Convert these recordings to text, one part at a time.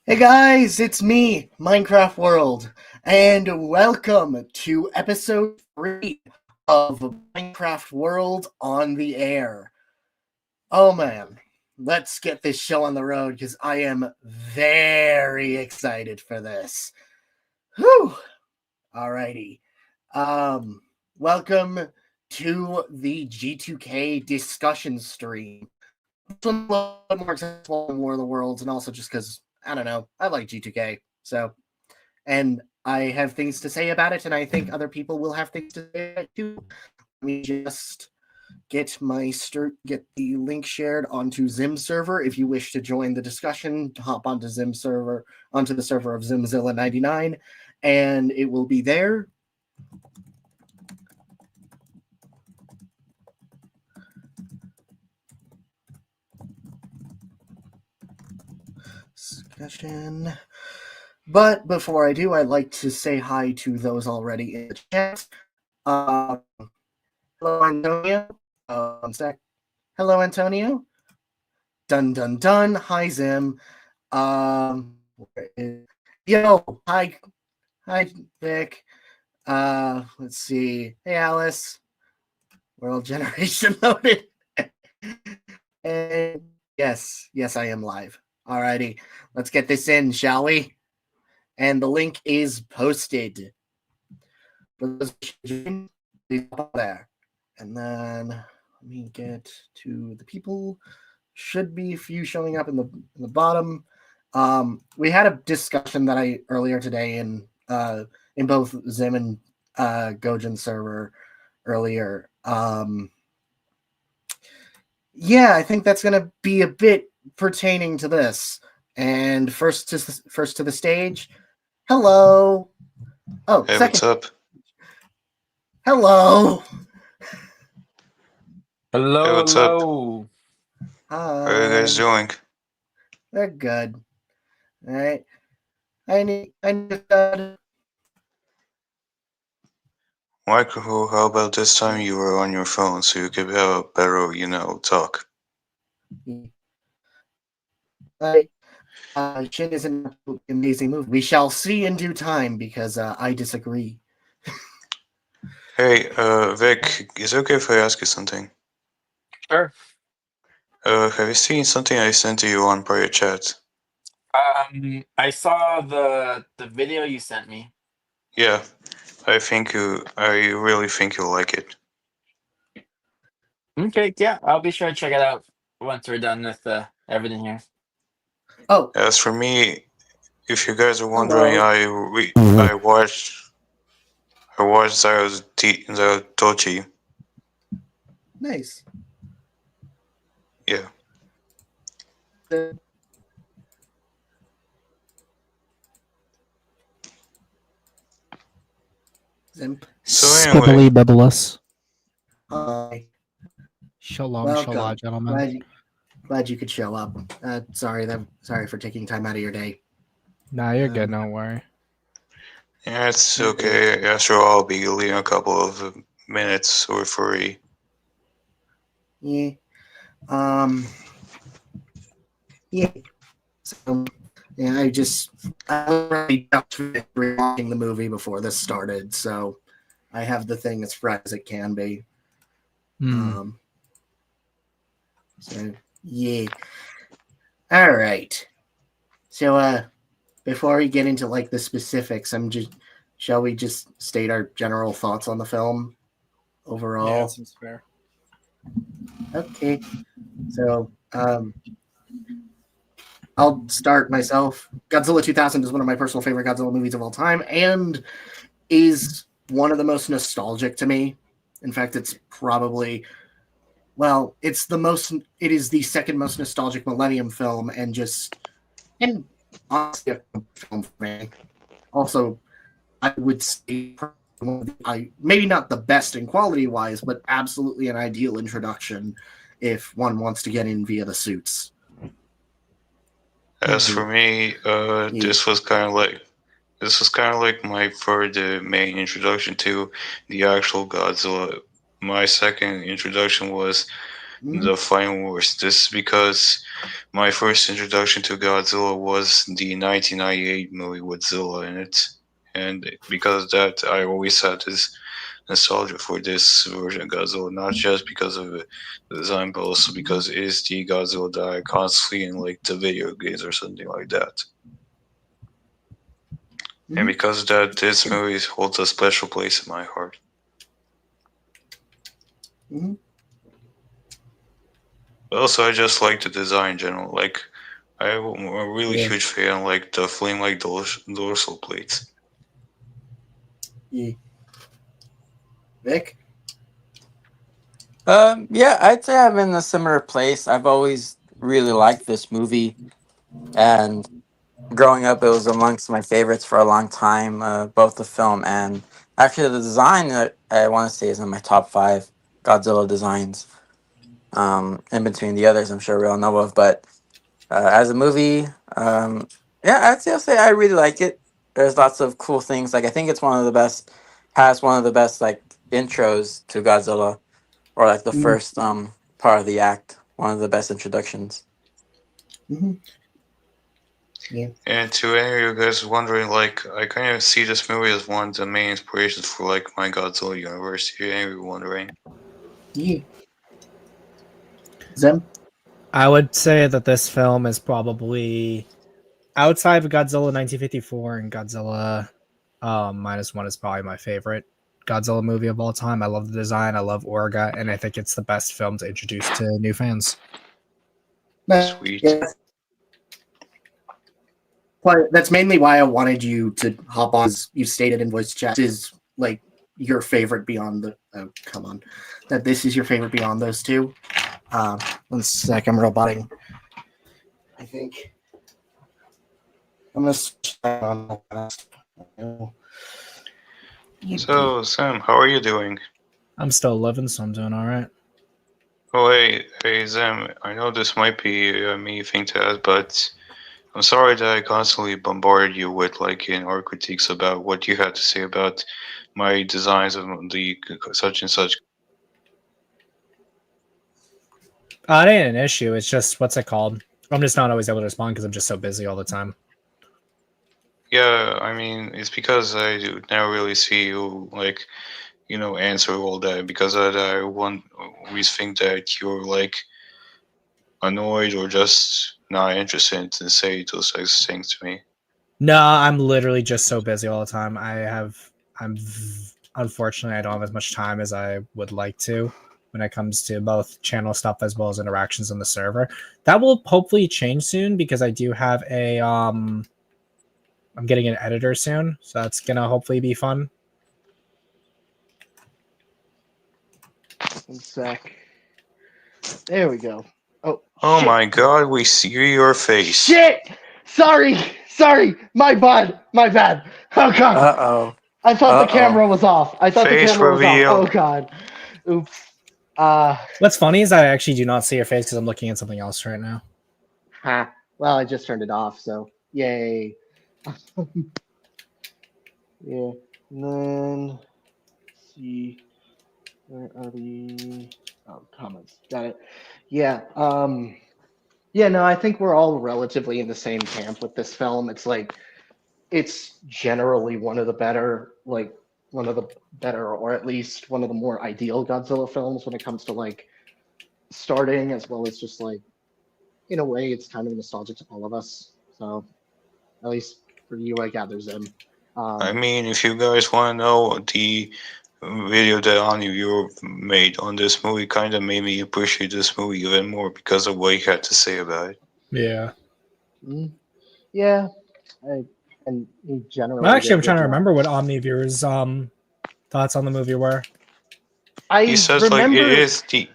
Hey guys, it's me, Minecraft World, and welcome to episode 3 of Minecraft World on the Air. Oh man, let's get this show on the road because I am very excited for this. Whew! Alrighty. Um, Welcome to the G2K discussion stream. This one's a little bit more accessible than War of the Worlds, and also just because I don't know, I like G2K. And I have things to say about it, and I think other people will have things to say about it too. Let me just get the link shared onto Zim server. If you wish to join the discussion, hop onto onto the server of Zimzilla99, and it will be there. Discussion. But before I do, I'd like to say hi to those already in the chat. Hello, Antonio. Hello, Antonio. Dun dun dun. Hi, Zim. Yo, hi, Vic. Let's see. Hey, Alice. World generation loaded. And yes, I am live. Alrighty, let's get this in, shall we? And the link is posted. There. And then let me get to the people. Should be a few showing up in the bottom. We had a discussion that I earlier today in both Zim and Gojin server earlier. Yeah, I think that's going to be a bit pertaining to this. And first to the stage. Hello. Oh, hey, second. what's up? Hello. Hello, Hey, what's up? hello. How are you guys doing? They're good. All right. I need Michael, how about this time you were on your phone so you could have a better, talk? Shin is an amazing movie. We shall see in due time because I disagree. Hey, Vic, is it okay if I ask you something? Sure. Have you seen something I sent to you on prior chat? I saw the video you sent me. Yeah, I really think you'll like it. Okay, yeah, I'll be sure to check it out once we're done with everything here. Oh, As for me, if you guys are wondering, hello. I watched Zarotochi. Nice. Yeah. Zimp. So anyway, Squibbly bibulous. Hi. Shalom, Welcome. shalom, gentlemen. Glad you could show up. Sorry for taking time out of your day. Nah, you're good. Don't worry. yeah, it's okay. After all, I'll be leaving a couple of minutes or free. Yeah. Yeah. So, yeah, I already watching the movie before this started, so I have the thing as fresh as it can be. So yeah. All right. So before we get into like the specifics, shall we just state our general thoughts on the film overall? Yeah, that seems fair. Okay. So I'll start myself. Godzilla 2000 is one of my personal favorite Godzilla movies of all time and is one of the most nostalgic to me. In fact, it's probably it is the second most nostalgic Millennium film and honestly a film for me. Also, I would say maybe not the best in quality wise, but absolutely an ideal introduction if one wants to get in via the suits. As for me, this was kind of like my main introduction to the actual Godzilla. My second introduction was the Final Wars. This is because my first introduction to Godzilla was the 1998 movie with Zilla in it, and because of that, I always had this nostalgia for this version of Godzilla, not just because of the design, but also because it is the Godzilla that I constantly in like the video games or something like that. And because of that, this movie holds a special place in my heart. Mhm. But also, I just like the design in general. Like, I'm a really Yeah. huge fan like the flame-like dorsal plates. Yeah. Vic? Yeah, I'd say I'm in a similar place. I've always really liked this movie, and growing up, it was amongst my favorites for a long time. Both the film and actually the design that I want to say is in my top five Godzilla designs. In between the others, I'm sure we all know of, but as a movie, yeah, I'll say I really like it. There's lots of cool things. Like I think it's one of the best, has one of the best like intros to Godzilla, or like the Mhm. first part of the act. One of the best introductions. Mhm. Yeah. And to any of you guys wondering, like, I kind of see this movie as one of the main inspirations for like my Godzilla universe. If any of you wondering, Yeah. Zem? I would say that this film is probably outside of Godzilla 1954 and Godzilla -1 is probably my favorite Godzilla movie of all time. I love the design, I love Orga, and I think it's the best film to introduce to new fans. sweet. Yeah. But that's mainly why I wanted you to hop on. As you stated in voice chat, is like your favorite beyond the. Oh, come on. That this is your favorite beyond those two. 1 sec, I'm roboting. I think. I'm going to switch that on fast. So, Sam, how are you doing? I'm still living, so I'm doing all right. Oh, hey, Sam, I know this might be a me thing to ask, but I'm sorry that I constantly bombarded you with like in our critiques about what you had to say about my designs of the such and such. It ain't an issue. It's just what's it called? I'm just not always able to respond because I'm just so busy all the time. Yeah, I mean, it's because I do never really see you like, answer all that because I always think that you're like annoyed or just not interested to say those types of things to me. No, I'm literally just so busy all the time. Unfortunately, I don't have as much time as I would like to when it comes to both channel stuff as well as interactions on the server. That will hopefully change soon because I do have I'm getting an editor soon, so that's gonna hopefully be fun. 1 sec. There we go. Oh shit. my god, we see your face. Shit! Sorry! My bad. Oh god. Uh-oh. I thought the Uh-oh. camera was off. Face reveal. Oh god. Oops. What's funny is I actually do not see your face because I'm looking at something else right now. Well, I just turned it off, so yay. Yeah. And then let's see. Where are the comments? Got it. Yeah. Yeah, no, I think we're all relatively in the same camp with this film. It's like it's generally one of the better, or at least one of the more ideal Godzilla films when it comes to like starting, as well as just like in a way, it's kind of nostalgic to all of us. So at least for you, I gather, Zim. I mean, if you guys want to know, the video that Anu Europe made on this movie kind of made me appreciate this movie even more because of what he had to say about it. Yeah. Yeah, and he generally. Actually, I'm trying to remember what Omniview's thoughts on the movie were. He says like it is the.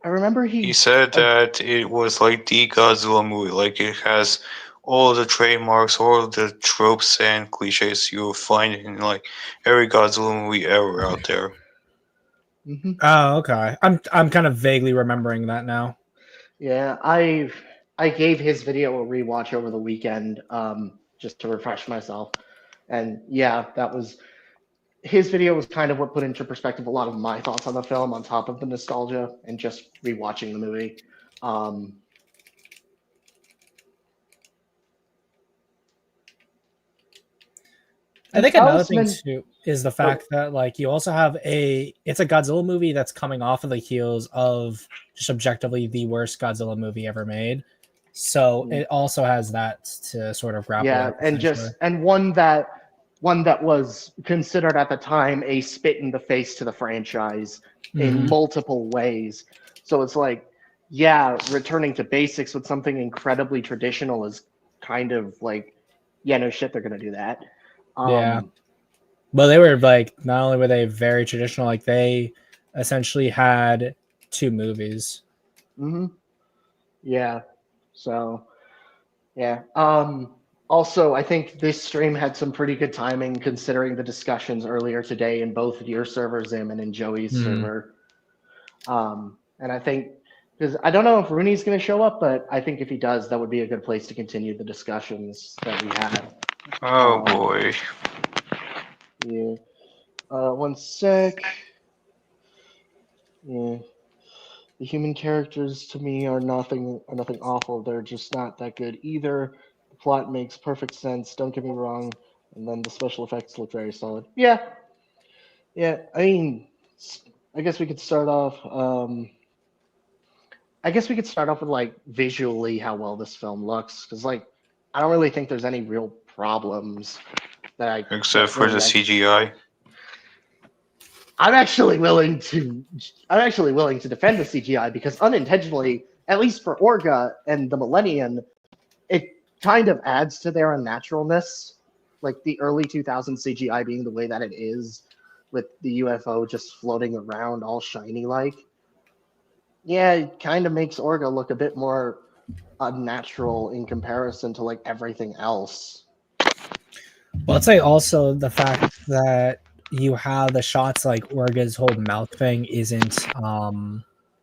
I remember He said that it was like the Godzilla movie, like it has all the trademarks, all the tropes and cliches you'll find in like every Godzilla movie ever out there. Oh, okay. I'm kind of vaguely remembering that now. Yeah, I gave his video a rewatch over the weekend, just to refresh myself, and yeah, that was his video was kind of what put into perspective a lot of my thoughts on the film, on top of the nostalgia and just rewatching the movie. I think another thing Talisman- too is the fact that like you also have it's a Godzilla movie that's coming off of the heels of just objectively the worst Godzilla movie ever made. So it also has that to sort of grapple yeah, with. and essentially. one that was considered at the time a spit in the face to the franchise in multiple ways. So it's like, yeah, returning to basics with something incredibly traditional is kind of like, yeah, no shit, they're gonna do that. Yeah. But they were like, not only were they very traditional, like they essentially had two movies. Yeah. So, yeah. Also, I think this stream had some pretty good timing considering the discussions earlier today in both your server, Zim, and in Joey's server. And I think, because I don't know if Rooney's going to show up, but I think if he does, that would be a good place to continue the discussions that we had. Oh boy. Yeah. One sec. Yeah. The human characters to me are nothing awful. They're just not that good either. The plot makes perfect sense. Don't get me wrong. And then the special effects look very solid. Yeah. Yeah. I mean, I guess we could start off. I guess we could start off with like visually how well this film looks, because like I don't really think there's any real problems that I Except for the CGI. I'm actually willing to defend the CGI because unintentionally, at least for Orga and the Millennium, it kind of adds to their unnaturalness. Like the early 2000s CGI being the way that it is, with the UFO just floating around all shiny like. Yeah, it kind of makes Orga look a bit more unnatural in comparison to like everything else. Well, I'd say also the fact that you have the shots like Orga's whole mouth thing isn't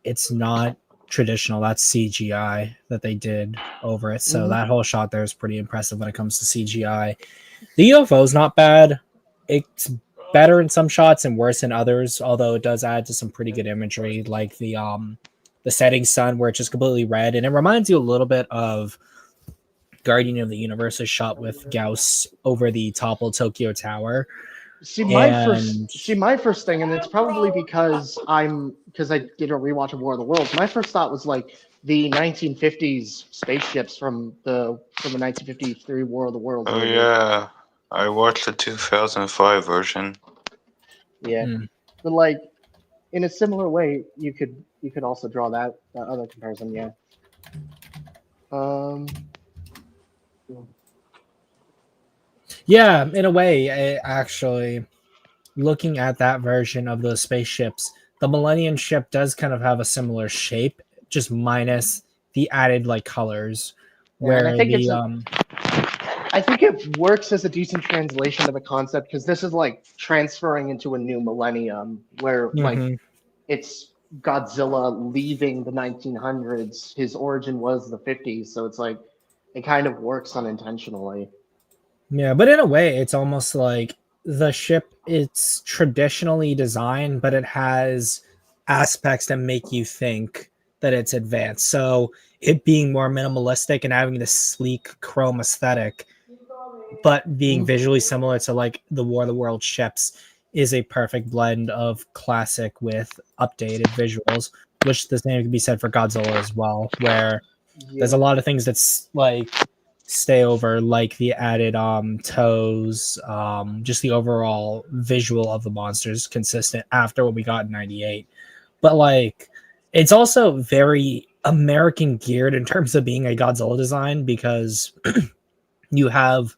it's not traditional. That's CGI that they did over it. So that whole shot there is pretty impressive when it comes to CGI. The UFO is not bad. It's better in some shots and worse in others, although it does add to some pretty good imagery, like the setting sun where it's just completely red, and it reminds you a little bit of Guardian of the Universe is shot with Gauss over the toppled Tokyo Tower. My first thing, and it's probably because I did a rewatch of War of the Worlds. My first thought was like the 1950s spaceships from the 1953 War of the Worlds. Oh yeah, I watched the 2005 version. Yeah, but like in a similar way, you could also draw that other comparison. Yeah. Yeah, in a way, actually, looking at that version of those spaceships, the Millennium ship does kind of have a similar shape, just minus the added like colors. Where I think it works as a decent translation of the concept because this is like transferring into a new millennium where like it's Godzilla leaving the 1900s. His origin was the 50s, so it's like it kind of works unintentionally. Yeah, but in a way, it's almost like the ship, it's traditionally designed, but it has aspects that make you think that it's advanced. So it being more minimalistic and having this sleek chrome aesthetic, but being visually similar to like the War of the World ships is a perfect blend of classic with updated visuals, which the same can be said for Godzilla as well, where there's a lot of things that's like stay over, like the added toes, just the overall visual of the monsters consistent after what we got in 98. But like it's also very American geared in terms of being a Godzilla design, because you have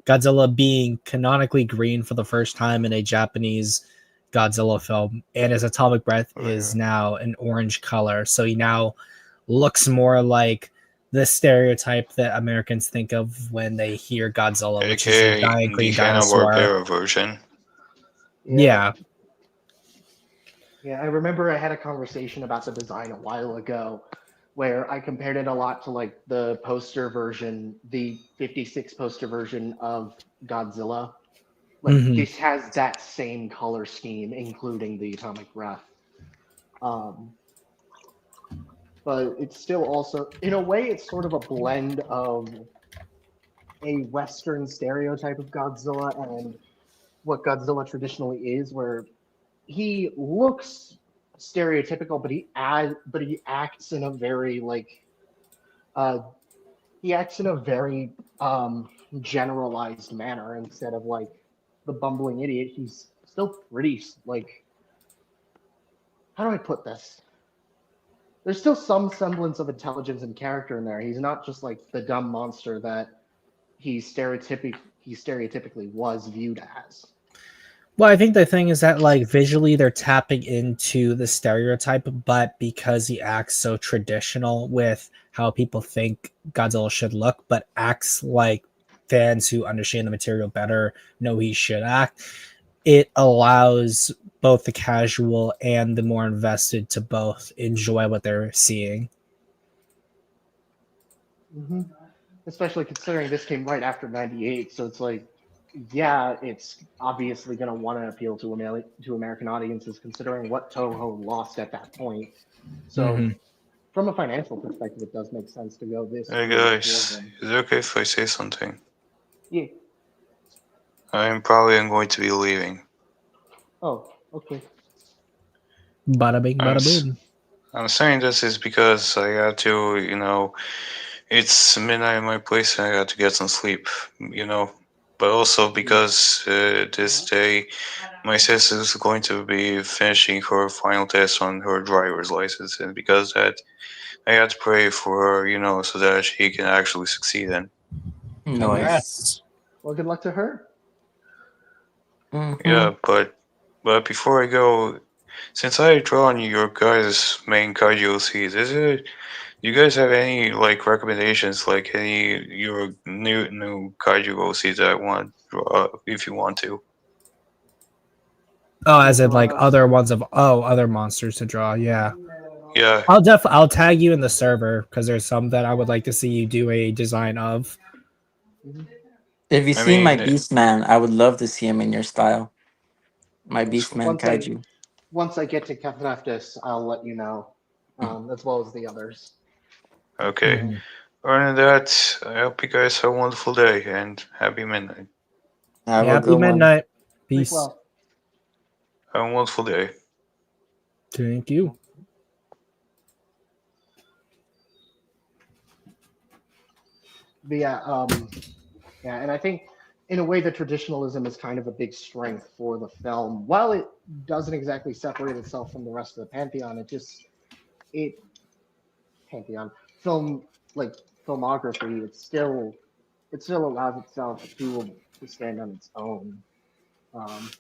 Godzilla being canonically green for the first time in a Japanese Godzilla film, and his atomic breath is now an orange color, so he now looks more like the stereotype that Americans think of when they hear Godzilla, which is a giant green dinosaur. Hanna-Barbera version. Yeah. Yeah, I remember I had a conversation about the design a while ago where I compared it a lot to like the poster version, the 56 poster version of Godzilla, Like Mhm. this has that same color scheme, including the atomic breath. Um, but it's still also, in a way, it's sort of a blend of a Western stereotype of Godzilla and what Godzilla traditionally is, where he looks stereotypical, but he acts in a very uh, he acts in a very generalized manner instead of like the bumbling idiot. He's still pretty like, how do I put this? There's still some semblance of intelligence and character in there. He's not just like the dumb monster that he stereotypically was viewed as. Well, I think the thing is that like visually they're tapping into the stereotype, but because he acts so traditional with how people think Godzilla should look, but acts like fans who understand the material better know he should act, it allows both the casual and the more invested to both enjoy what they're seeing. Mm-hmm. Especially considering this came right after '98, so it's like, yeah, it's obviously going to want to appeal to American audiences, considering what Toho lost at that point. So, Mm-hmm. from a financial perspective, it does make sense to go this Hey route for guys, them. is it okay if I say something? Yeah. I'm probably going to be leaving. Oh, okay. Bada bing, I'm bada s- boom. I'm saying this is because I got to, it's midnight in my place and I got to get some sleep, But also because this day my sister is going to be finishing her final test on her driver's license, and because that I had to pray for her, so that she can actually succeed in. Noise. Congrats. Well, good luck to her. Mm-hmm. Yeah, but before I go, since I drawn your guys' main kaiju OCs, you guys have any like recommendations, like any your new kaiju OCs that I want to draw if you want to? Oh, To as in like draw. other monsters to draw. Yeah. Yeah, I'll tag you in the server because there's some that I would like to see you do a design of. Mhm. If you I see my mean, Beastman, I would love to see him in your style. My Yeah. Beastman kaiju. Once I get to Captain, I'll let you know, as well as the others. okay. Mhm. Other than that, I hope you guys have a wonderful day and happy midnight. Have a Happy good one. midnight. Sleep Peace. well. Have a wonderful day. Thank you. But yeah, and I think in a way the traditionalism is kind of a big strength for the film. While it doesn't exactly separate itself from the rest of the pantheon, it pantheon film like filmography. It still allows itself to stand on its own. Um,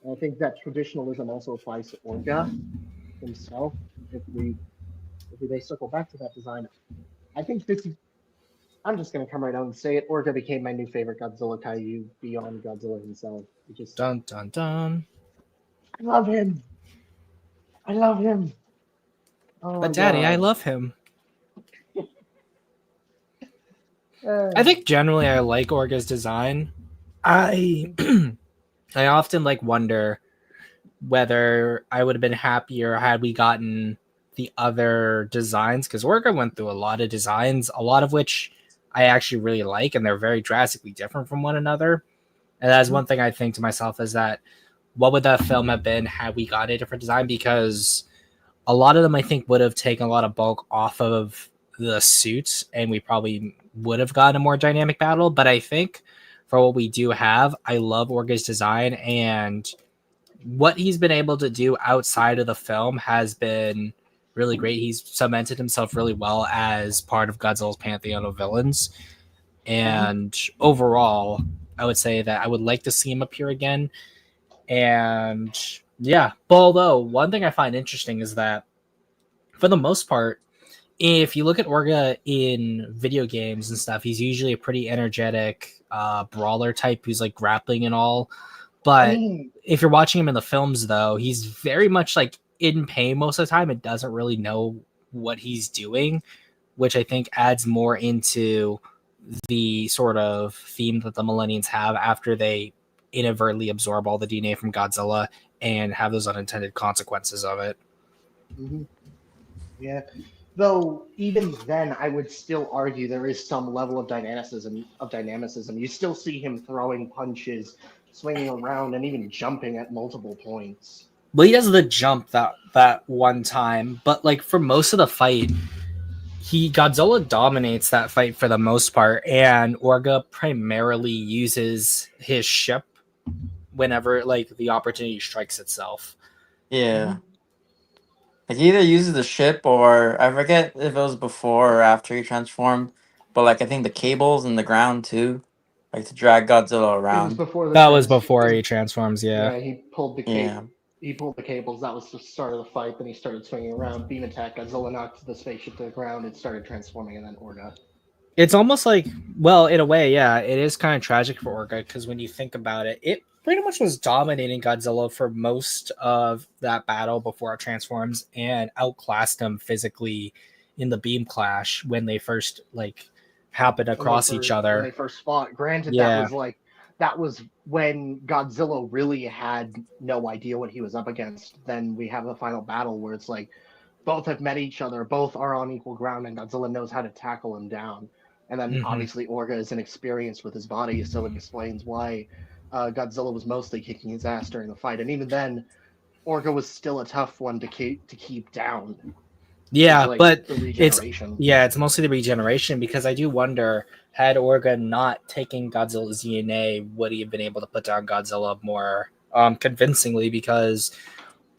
and I think that traditionalism also applies to Orga himself. If we if we may circle back to that design, I think this is I'm just gonna come right out and say it. Orga became my new favorite Godzilla kaiju beyond Godzilla himself. Dun dun dun. I love him. I love him. Oh my But daddy, I god. love him. Uh, I think generally I like Orga's design. I I often like wonder whether I would have been happier had we gotten the other designs, because Orga went through a lot of designs, a lot of which I actually really like, and they're very drastically different from one another. And that's one thing I think to myself is that what would that film have been had we got a different design? Because a lot of them I think would have taken a lot of bulk off of the suits, and we probably would have gotten a more dynamic battle. But I think for what we do have, I love Orga's design, and what he's been able to do outside of the film has been really great. He's cemented himself really well as part of Godzilla's pantheon of villains. And overall, I would say that I would like to see him appear again. And yeah, but although one thing I find interesting is that for the most part, if you look at Orga in video games and stuff, he's usually a pretty energetic brawler type who's like grappling and all. I But mean, if you're watching him in the films, though, he's very much like in pain most of the time and doesn't really know what he's doing, which I think adds more into the sort of theme that the Millenniums have after they inadvertently absorb all the DNA from Godzilla and have those unintended consequences of it. Mm-hmm. Yeah. Though even then, I would still argue there is some level of dynamicism. You still see him throwing punches, swinging around, and even jumping at multiple points. Well, he does the jump that one time, but like for most of the fight, Godzilla dominates that fight for the most part, and Orga primarily uses his ship whenever like the opportunity strikes itself. Yeah. Like he either uses the ship or I forget if it was before or after he transformed, but like I think the cables in the ground too, like to drag Godzilla It was around. before the That was before he transforms, yeah. Yeah, he pulled the Yeah. He pulled the cables. That was the start of the fight. Then he started swinging around. Beam attack. Godzilla knocked the spaceship to the ground. It started transforming, and then Orga. It's almost like, well, in a way, yeah, it is kind of tragic for Orga because when you think about it, it pretty much was dominating Godzilla for most of that battle before it transforms and outclassed him physically in the beam clash when they first like happened across each other. When they first fought. Granted, Yeah. that was when Godzilla really had no idea what he was up against. Then we have the final battle where it's like both have met each other, both are on equal ground, and Godzilla knows how to tackle him down. And then obviously Orga is inexperienced with his body, so it explains why Godzilla was mostly kicking his ass during the fight. And even then, Orga was still a tough one to keep down. Yeah, like, but the regeneration. It's mostly the regeneration because I do wonder, had Orga not taken Godzilla's DNA, would he have been able to put down Godzilla more convincingly? Because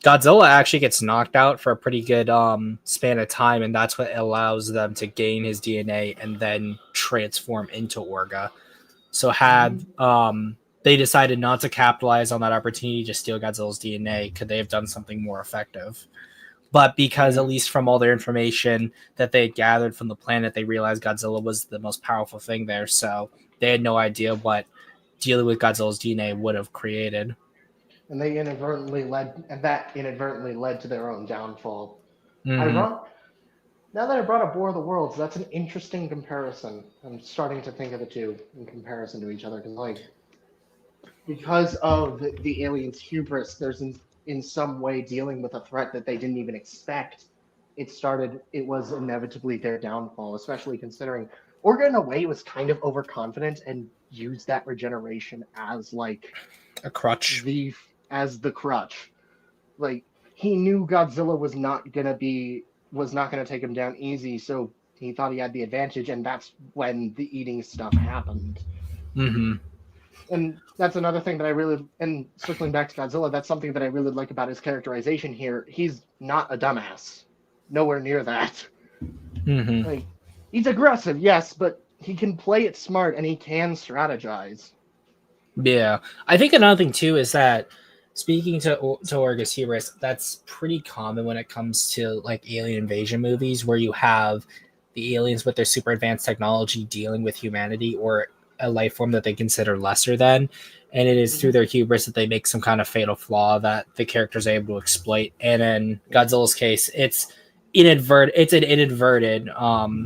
Godzilla actually gets knocked out for a pretty good span of time, and that's what allows them to gain his DNA and then transform into Orga. So had they decided not to capitalize on that opportunity to steal Godzilla's DNA, could they have done something more effective? But because at least from all their information that they had gathered from the planet, they realized Godzilla was the most powerful thing there. So they had no idea what dealing with Godzilla's DNA would have created. And that inadvertently led to their own downfall. Mm-hmm. Now that I brought up War of the Worlds, that's an interesting comparison. I'm starting to think of the two in comparison to each other because of the aliens' hubris, there's in some way dealing with a threat that they didn't even expect. It was inevitably their downfall, especially considering Orga in a way was kind of overconfident and used that regeneration as like a crutch. As the crutch. Like he knew Godzilla was not gonna take him down easy, so he thought he had the advantage, and that's when the eating stuff happened. Mm-hmm. And that's another thing that and circling back to Godzilla, that's something that I really like about his characterization here. He's not a dumbass. Nowhere near that. Mm-hmm. Like, he's aggressive, yes, but he can play it smart and he can strategize. Yeah. I think another thing, too, is that speaking to Orga's hubris, that's pretty common when it comes to like alien invasion movies where you have the aliens with their super advanced technology dealing with humanity or a life form that they consider lesser than, and it is through their hubris that they make some kind of fatal flaw that the characters are able to exploit. And in Godzilla's case, it's an inadverted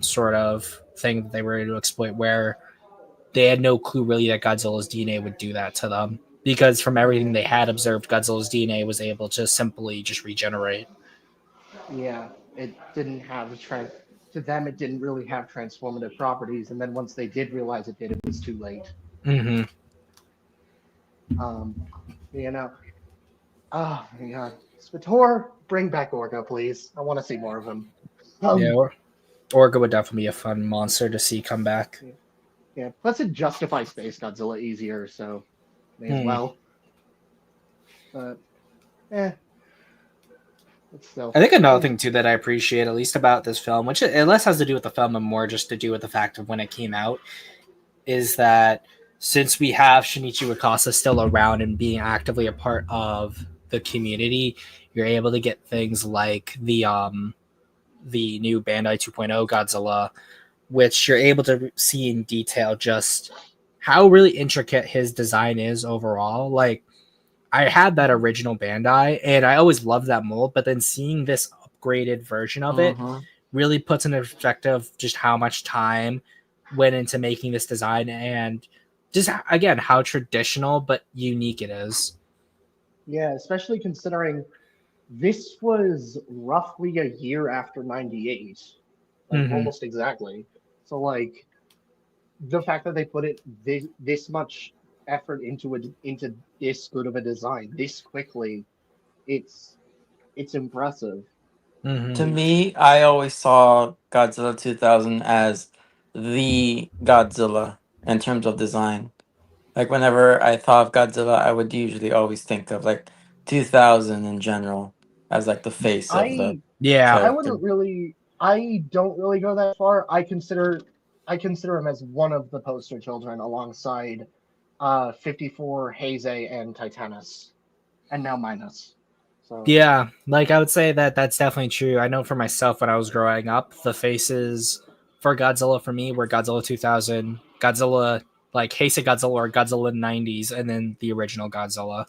sort of thing that they were able to exploit, where they had no clue really that Godzilla's DNA would do that to them, because from everything they had observed, Godzilla's DNA was able to simply just regenerate. Yeah, it didn't have to them, it didn't really have transformative properties, and then once they did realize it did, it was too late. Mm-hmm. Oh my god. Spator, bring back Orga, please. I want to see more of him. Orga would definitely be a fun monster to see come back. Yeah, plus it justifies Space Godzilla easier, so may as well. But, still. I think another thing too that I appreciate, at least about this film, which it less has to do with the film and more just to do with the fact of when it came out, is that since we have Shinichi Wakasa still around and being actively a part of the community, you're able to get things like the new Bandai 2.0 Godzilla, which you're able to see in detail just how really intricate his design is overall. Like, I had that original Bandai, and I always loved that mold, but then seeing this upgraded version of it really puts into perspective just how much time went into making this design and just again how traditional but unique it is. Yeah, especially considering this was roughly a year after 98, like Mm-hmm. almost exactly. So like the fact that they put it this much effort into this good of a design this quickly, it's it's impressive. To Mm-hmm. me, I always saw Godzilla 2000 as the Godzilla in terms of design. Like whenever I thought of Godzilla, I would usually always think of like 2000 in general as like the face of the I Yeah. I character. wouldn't really I don't really go that far. I consider him as one of the poster children alongside 54 Haze and Titanus and now Minus. So Yeah, like I would say that that's definitely true. I know for myself when I was growing up, the faces for Godzilla for me were Godzilla 2000, Godzilla like Heisei Godzilla or Godzilla 90s, and then the original Godzilla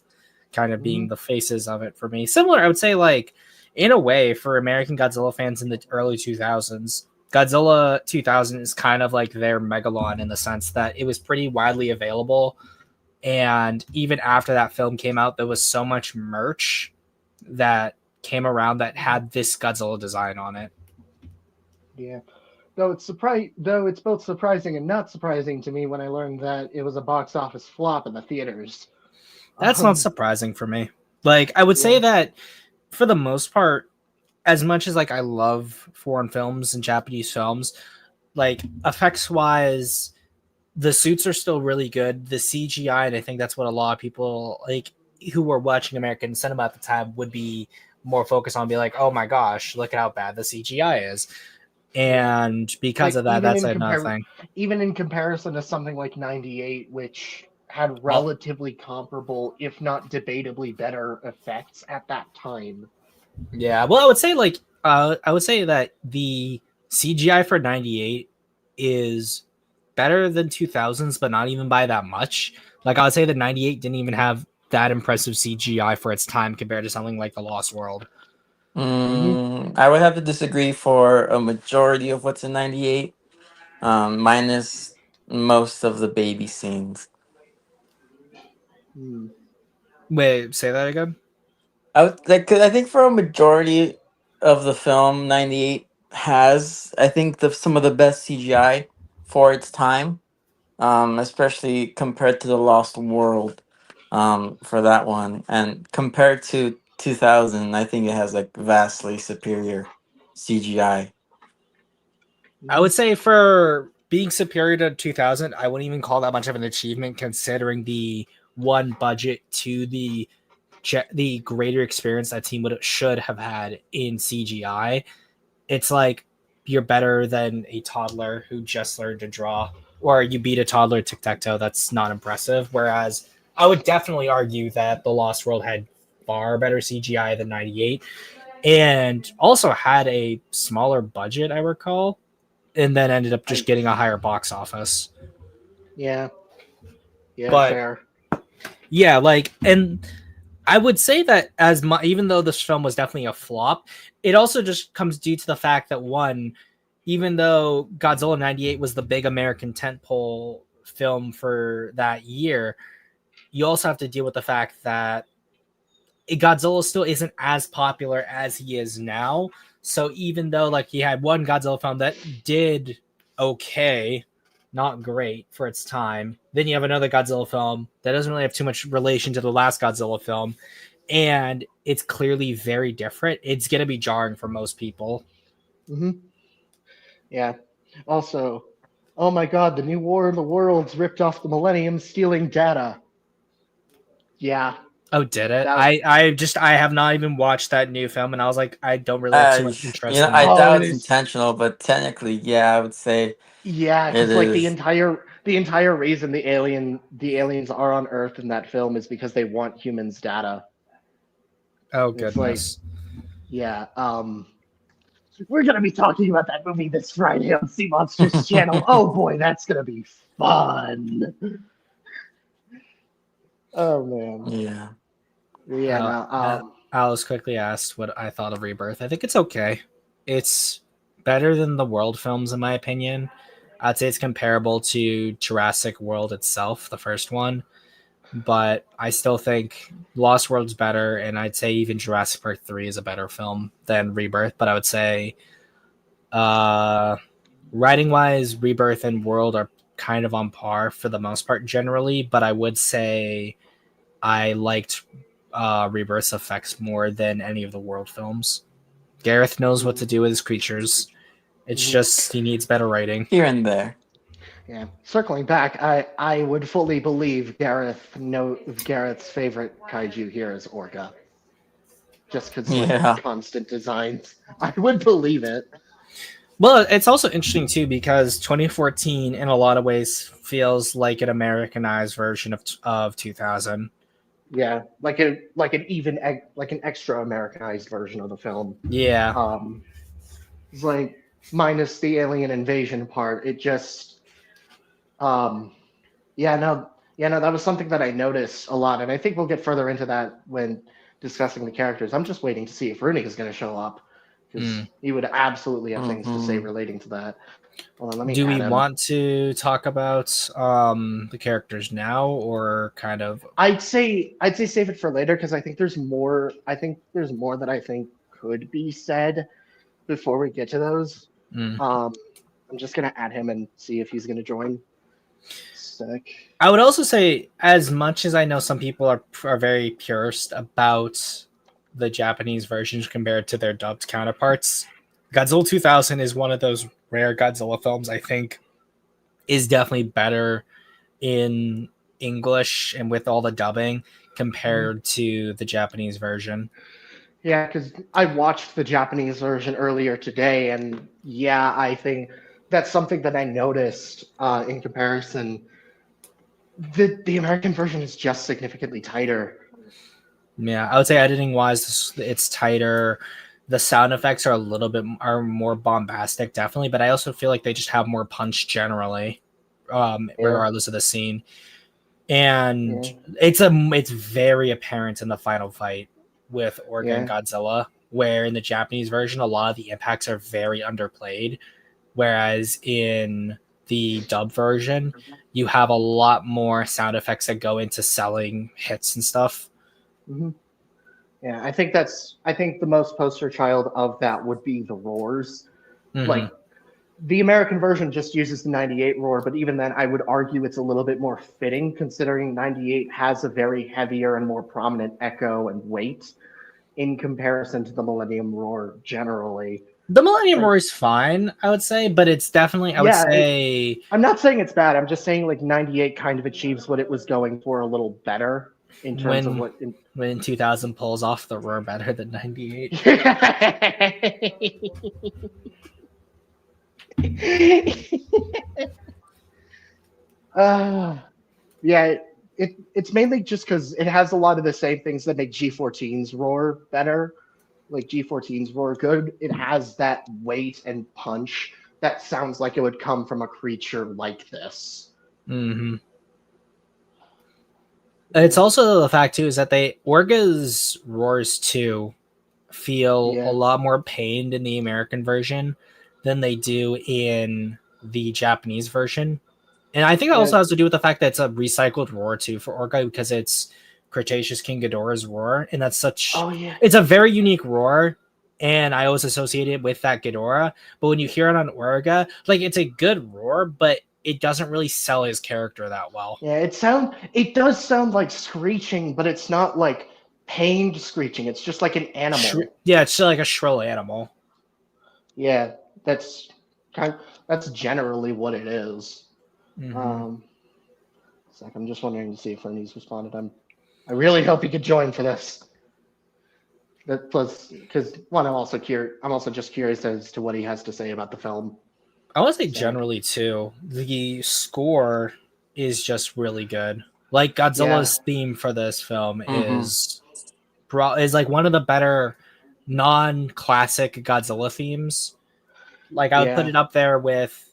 kind of being mhm. the faces of it for me. Similar, I would say, like in a way for American Godzilla fans in the early 2000s. Godzilla 2000 is kind of like their Megalon in the sense that it was pretty widely available. And even after that film came out, there was so much merch that came around that had this Godzilla design on it. Yeah. Though it's both surprising and not surprising to me when I learned that it was a box office flop in the theaters. That's not Um, surprising for me. Like I would say yeah, that for the most part, as much as like I love foreign films and Japanese films, like effects wise, the suits are still really good. The CGI, and I think that's what a lot of people like who were watching American cinema at the time would be more focused on. Be like, oh my gosh, look at how bad the CGI is, yeah. and because Like of that, that's another thing. even in comparison to something like 98, which had Well, relatively comparable, if not debatably better effects at that time. yeah, well, I would say that the CGI for '98 is better than 2000s, but not even by that much. Like I would say that '98 didn't even have that impressive CGI for its time compared to something like The Lost World. Hmm. I would have to disagree for a majority of what's in 98, minus most of the baby scenes. Hmm. Wait, say that again. I would like 'cause I think for a majority of the film, 98 has I think some of the best CGI for its time, especially compared to the Lost World, for that one, and compared to 2000, I think it has like vastly superior CGI. I Hmm. would say for being superior to 2000, I wouldn't even call that much of an achievement considering the one budget to the greater experience that team should have had in CGI. It's like you're better than a toddler who just learned to draw, or you beat a toddler tic tac toe. That's not impressive. Whereas I would definitely argue that The Lost World had far better CGI than '98, and also had a smaller budget, I recall, and then ended up just I getting a higher box office. yeah, yeah, But fair. yeah, like, and I would say that even though this film was definitely a flop, it also just comes due to the fact that one, even though Godzilla '98 was the big American tentpole film for that year, you also have to deal with the fact that Godzilla still isn't as popular as he is now. So even though like he had one Godzilla film that did okay, not great for its time, then you have another Godzilla film that doesn't really have too much relation to the last Godzilla film, and it's clearly very different. It's gonna be jarring for most people. Hmm. Yeah. Also, oh my God, the new War of the Worlds ripped off the Millennium, stealing data. Yeah, Oh, did it? that. I have not even watched that new film, and I was like, I don't really have too Uh, much interest in I it. Oh, doubt it it's is. intentional, but technically, yeah, I would say Yeah, it because like the is. entire reason the aliens are on Earth in that film is because they want humans' data. Oh And it's like, goodness. yeah, we're gonna be talking about that movie this Friday on Sea Monsters channel. Oh boy, that's gonna be fun. Oh man. Yeah. Yeah, no, Alice quickly asked what I thought of Rebirth. I think it's okay. It's better than the World films, in my opinion. I'd say it's comparable to Jurassic World itself, the first one. But I still think Lost World's better, and I'd say even Jurassic Park 3 is a better film than Rebirth. But I would say, writing wise, Rebirth and World are kind of on par for the most part generally. But I would say I liked Rebirth's effects more than any of the World films. Gareth knows what to do with his creatures. It's just he needs better writing. Here and there. Yeah. Circling back, I would fully believe Gareth's favorite kaiju here is Orca. Just because Yeah. constant designs. I would believe it. Well, it's also interesting too because 2014 in a lot of ways feels like an Americanized version of 2000. Yeah, like an extra Americanized version of the film. Yeah. It's like minus the alien invasion part. It just that was something that I noticed a lot, and I think we'll get further into that when discussing the characters. I'm just waiting to see if Rooney is going to show up, because he would absolutely have things to say relating to that. Hold on, let me Do we add him. want to talk about the characters now, or kind of? I'd say save it for later, because I think there's more. I think there's more that I think could be said before we get to those. I'm just gonna add him and see if he's gonna join. Sick. I would also say, as much as I know some people are very purist about the Japanese versions compared to their dubbed counterparts, Godzilla 2000 is one of those rare Godzilla films I think is definitely better in English and with all the dubbing compared to the Japanese version. Yeah, because I watched the Japanese version earlier today, and yeah, I think that's something that I noticed in comparison. The American version is just significantly tighter. Yeah, I would say editing wise, it's tighter. The sound effects are more bombastic, definitely, but I also feel like they just have more punch generally, regardless of the scene. And it's very apparent in the final fight with Orca and Godzilla, where in the Japanese version, a lot of the impacts are very underplayed, whereas in the dub version, you have a lot more sound effects that go into selling hits and stuff. Mm-hmm. Yeah, I think the most poster child of that would be the roars. Like, the American version just uses the 98 roar, but even then I would argue it's a little bit more fitting, considering 98 has a very heavier and more prominent echo and weight in comparison to the Millennium roar generally. The Millennium roar is fine, I would say, but it's definitely, I would say... I'm not saying it's bad, I'm just saying like 98 kind of achieves what it was going for a little better in terms of what... When 2000 pulls off the roar better than 98. It's mainly just because it has a lot of the same things that make G14's roar better. Like G14's roar good. It has that weight and punch that sounds like it would come from a creature like this. It's also the fact too is that Orga's roars too feel a lot more pained in the American version than they do in the Japanese version. And I think it also has to do with the fact that it's a recycled roar too for Orga, because it's Cretaceous King Ghidorah's roar, and that's it's a very unique roar, and I always associate it with that Ghidorah. But when you hear it on Orga, like, it's a good roar, but it doesn't really sell his character that well. Yeah, it does sound like screeching, but it's not like pained screeching. It's just like an animal. It's like a shrill animal. Yeah, that's generally what it is. I'm just wondering to see if Ernie's responded. I really hope he could join for this. That plus, because I'm also just curious as to what he has to say about the film. I want to say generally too, the score is just really good. Like Godzilla's theme for this film is like one of the better non-classic Godzilla themes. Like I would put it up there with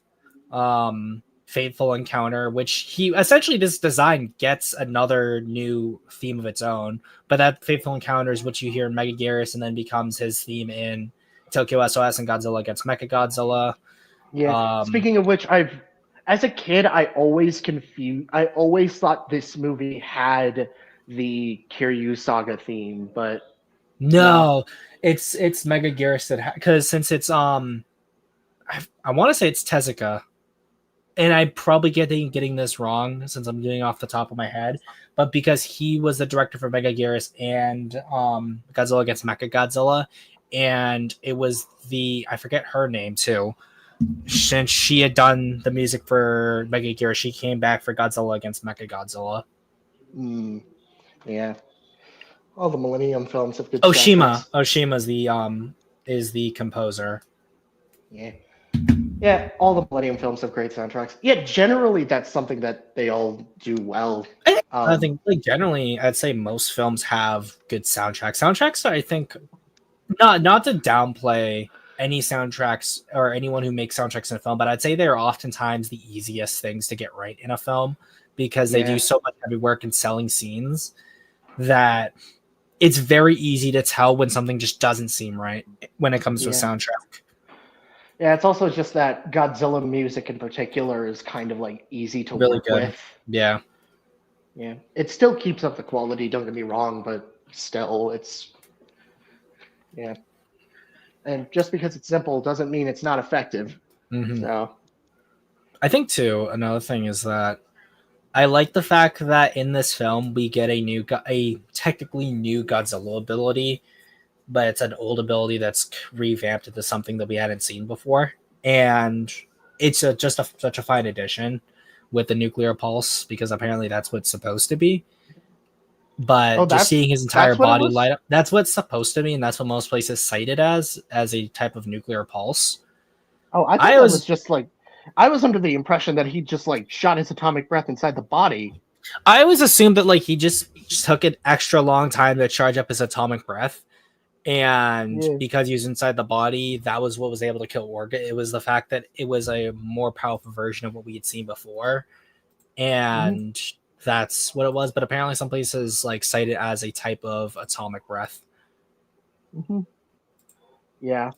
Fateful Encounter, which this design gets another new theme of its own, but that Fateful Encounter is what you hear in Megaguirus and then becomes his theme in Tokyo SOS and Godzilla Gets Mechagodzilla. Yeah. Speaking of which, I've as a kid, I always thought this movie had the Kiryu Saga theme, but no. No, it's Mega Gearus that because since it's I want to say it's Tezuka, and I probably getting this wrong since I'm doing it off the top of my head, but because he was the director for Mega Gearus and Godzilla against Mechagodzilla, and it was I forget her name too. Since she had done the music for Mega Gearus, she came back for Godzilla against Mechagodzilla. Yeah. All the Millennium films have good soundtracks. Oshima's is the composer. Yeah. Yeah, all the Millennium films have great soundtracks. Yeah, generally that's something that they all do well. I think like generally I'd say most films have good soundtracks. Soundtracks I think not to downplay any soundtracks or anyone who makes soundtracks in a film, but I'd say they're oftentimes the easiest things to get right in a film because they do so much heavy work in selling scenes that it's very easy to tell when something just doesn't seem right when it comes to a soundtrack. Yeah, it's also just that Godzilla music in particular is kind of like easy to really work good. with. Yeah. Yeah. It still keeps up the quality, don't get me wrong, but still it's and just because it's simple doesn't mean it's not effective. Mm-hmm. So I think too, another thing is that I like the fact that in this film we get a technically new Godzilla ability, but it's an old ability that's revamped into something that we hadn't seen before, and it's such a fine addition with the nuclear pulse because apparently that's what it's supposed to be. But just seeing his entire body light up, that's what's supposed to be, and that's what most places cite it as a type of nuclear pulse. Oh, I thought that was just like I was under the impression that he just like shot his atomic breath inside the body. I always assumed that like he just took an extra long time to charge up his atomic breath, and because he was inside the body, that was what was able to kill Orga. It was the fact that it was a more powerful version of what we had seen before, and that's what it was. But apparently, some places like cite it as a type of atomic breath. Yeah.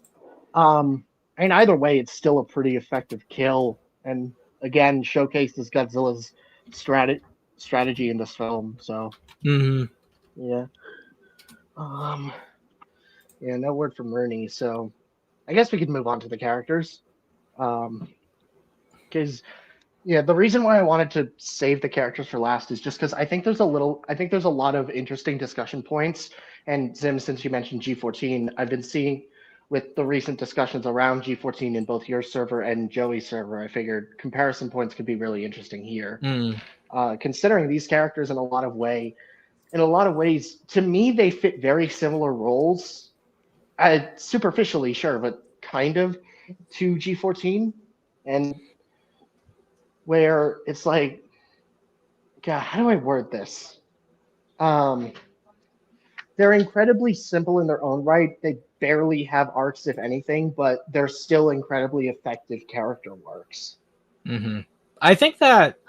And either way, it's still a pretty effective kill, and again showcases Godzilla's strategy in this film. So yeah, no word from Rooney. So I guess we could move on to the characters, because the reason why I wanted to save the characters for last is just because I think there's a lot of interesting discussion points. And Zim, since you mentioned G14, I've been seeing with the recent discussions around G14 in both your server and Joey's server, I figured comparison points could be really interesting here. Considering these characters in a lot of ways, to me, they fit very similar roles. Superficially, sure, but kind of to G14. And where it's like, God, how do I word this? They're incredibly simple in their own right. They barely have arcs, if anything, but they're still incredibly effective character works. I think that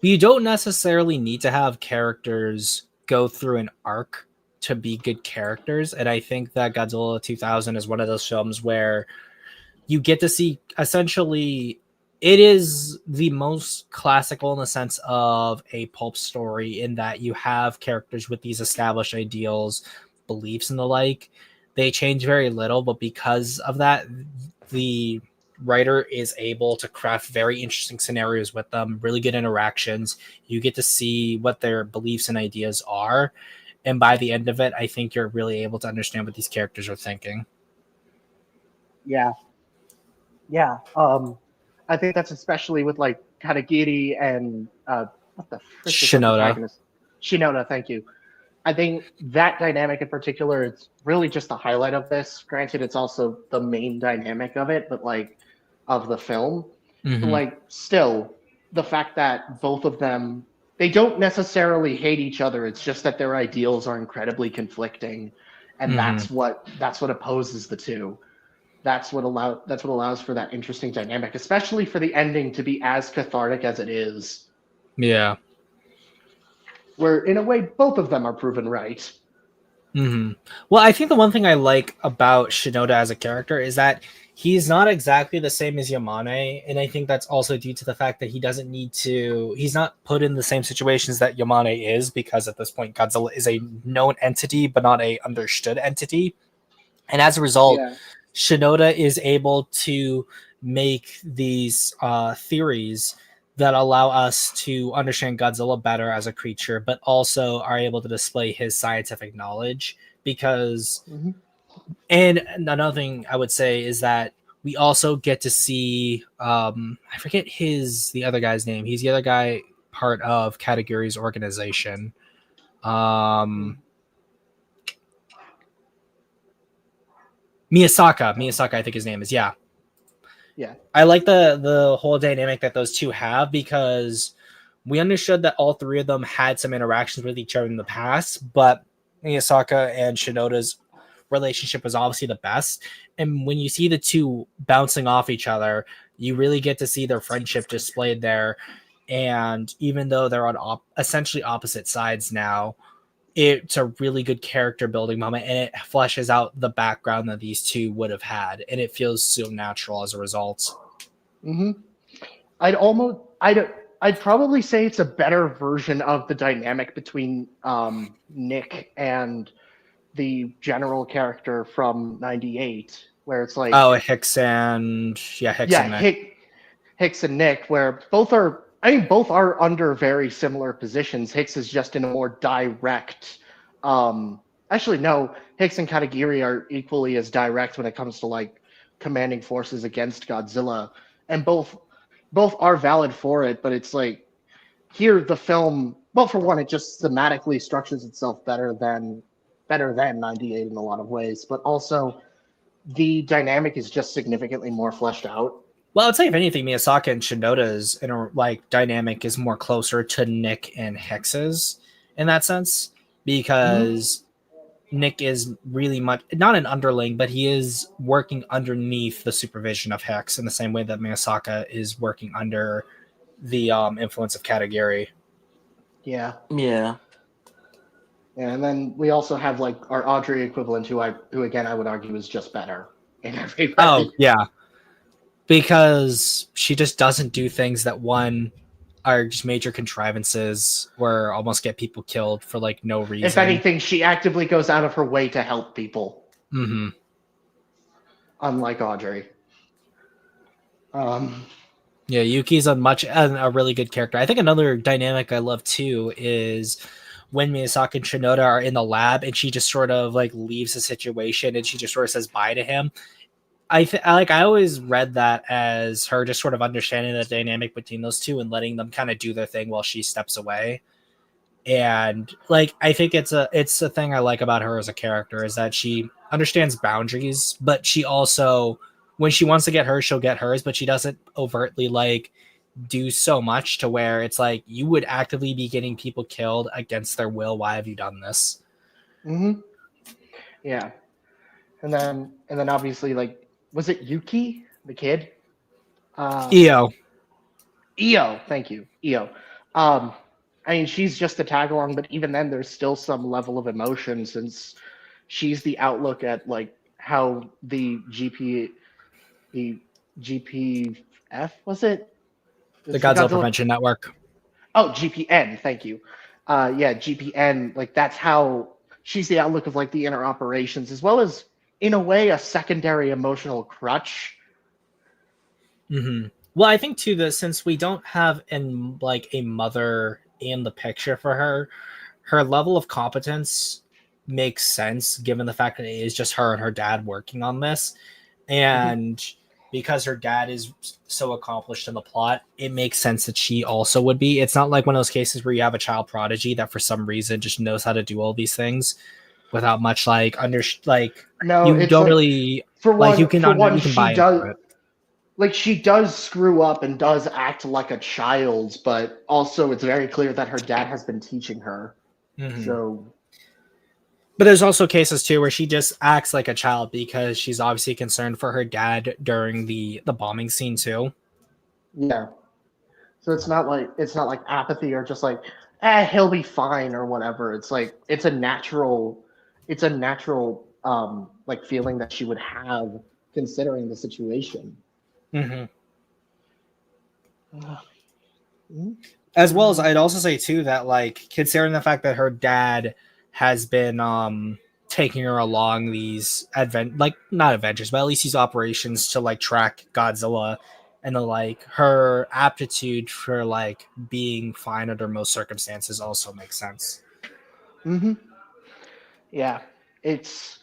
you don't necessarily need to have characters go through an arc to be good characters, and I think that Godzilla 2000 is one of those films where you get to see essentially it is the most classical in the sense of a pulp story in that you have characters with these established ideals, beliefs, and the like. They change very little, but because of that, the writer is able to craft very interesting scenarios with them, really good interactions. You get to see what their beliefs and ideas are. And by the end of it, I think you're really able to understand what these characters are thinking. Yeah. I think that's especially with like Katagiri and what the frick is Shinoda, thank you. I think that dynamic in particular is really just the highlight of this. Granted, it's also the main dynamic of it, but like of the film. But like still, the fact that both of them, they don't necessarily hate each other. It's just that their ideals are incredibly conflicting, and that's what opposes the two. That's what allows for that interesting dynamic, especially for the ending to be as cathartic as it is. Yeah. Where in a way both of them are proven right. Well, I think the one thing I like about Shinoda as a character is that He's not exactly the same as Yamane, and I think that's also due to the fact that he doesn't need to. He's not put in the same situations that Yamane is, because at this point Godzilla is a known entity, but not a understood entity, and as a result, Yeah. Shinoda is able to make these theories that allow us to understand Godzilla better as a creature, but also are able to display his scientific knowledge. Because, Mm-hmm. and another thing I would say is that we also get to see, I forget the other guy's name. He's the other guy part of Katagiri's organization. Miyasaka, I think his name is. Yeah. Yeah. I like the whole dynamic that those two have, because we understood that all three of them had some interactions with each other in the past, but Miyasaka and Shinoda's relationship was obviously the best. And when you see the two bouncing off each other, you really get to see their friendship displayed there. And even though they're on essentially opposite sides now, it's a really good character building moment, and it fleshes out the background that these two would have had, and it feels so natural as a result. Mm-hmm. I'd probably say it's a better version of the dynamic between Nick and the general character from '98, where it's like, Oh, Hicks and Nick. Hicks and Nick, where both are under very similar positions. Hicks is just in a more direct. Actually, no, Hicks and Katagiri are equally as direct when it comes to like commanding forces against Godzilla, and both are valid for it. But it's like here the film. Well, for one, it just thematically structures itself better than '98 in a lot of ways, but also the dynamic is just significantly more fleshed out. Well, I'd say if anything, Miyasaka and Shinoda's dynamic is more closer to Nick and Hicks's in that sense, because Nick is really much not an underling, but he is working underneath the supervision of Hicks in the same way that Miyasaka is working under the influence of Katagiri. Yeah. Yeah. And then we also have like our Audrey equivalent, who again I would argue is just better in every way. Oh yeah, because she just doesn't do things that are just major contrivances or almost get people killed for like no reason. If anything, she actively goes out of her way to help people. Mm-hmm. Unlike Audrey. Yeah, Yuki's a really good character. I think another dynamic I love too is when Miyazaki and Shinoda are in the lab and she just sort of like leaves the situation and she just sort of says bye to him. I always read that as her just sort of understanding the dynamic between those two and letting them kind of do their thing while she steps away. And like I think it's a thing I like about her as a character is that she understands boundaries, but she also, when she wants to get hers, she'll get hers, but she doesn't overtly like do so much to where it's like you would actively be getting people killed against their will. Why have you done this? Mm-hmm. Yeah. And then obviously, like, was it Yuki, the kid? Io. Thank you. Io. I mean, she's just a tag along, but even then, there's still some level of emotion since she's the outlook at like how the GPF was it? The Godzilla Prevention Network. Oh, GPN. Thank you. Yeah, GPN. Like that's how she's the outlook of like the inner operations, as well as in a way a secondary emotional crutch. Mm-hmm. Well, I think too that since we don't have a mother in the picture for her level of competence makes sense given the fact that it is just her and her dad working on this, and because her dad is so accomplished in the plot, it makes sense that she also would be. It's not like one of those cases where you have a child prodigy that for some reason just knows how to do all these things without much No, you don't really you can buy into it. Like she does screw up and does act like a child, but also it's very clear that her dad has been teaching her. Mm-hmm. So, but there's also cases too where she just acts like a child because she's obviously concerned for her dad during the bombing scene too. Yeah. So it's not like apathy or just like, he'll be fine or whatever. It's like it's a natural like feeling that she would have considering the situation. Mm-hmm. Mm-hmm. As well as I'd also say too that like considering the fact that her dad has been taking her along these not adventures, but at least these operations to like track Godzilla, and like her aptitude for like being fine under most circumstances also makes sense. Mm-hmm. Yeah, it's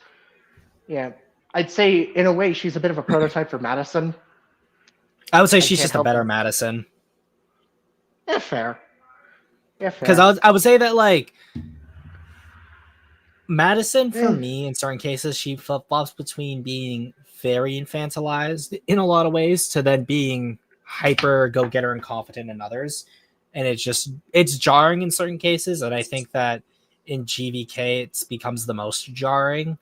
yeah. I'd say in a way she's a bit of a prototype for Madison. I would say I she's can't just a help better it. Madison. Yeah, fair. Yeah, Because fair. I would say that like Madison, for Eh. me, in certain cases, she flip flops between being very infantilized in a lot of ways to then being hyper go getter and confident in others, and it's jarring in certain cases, and I think that in GVK it becomes the most jarring.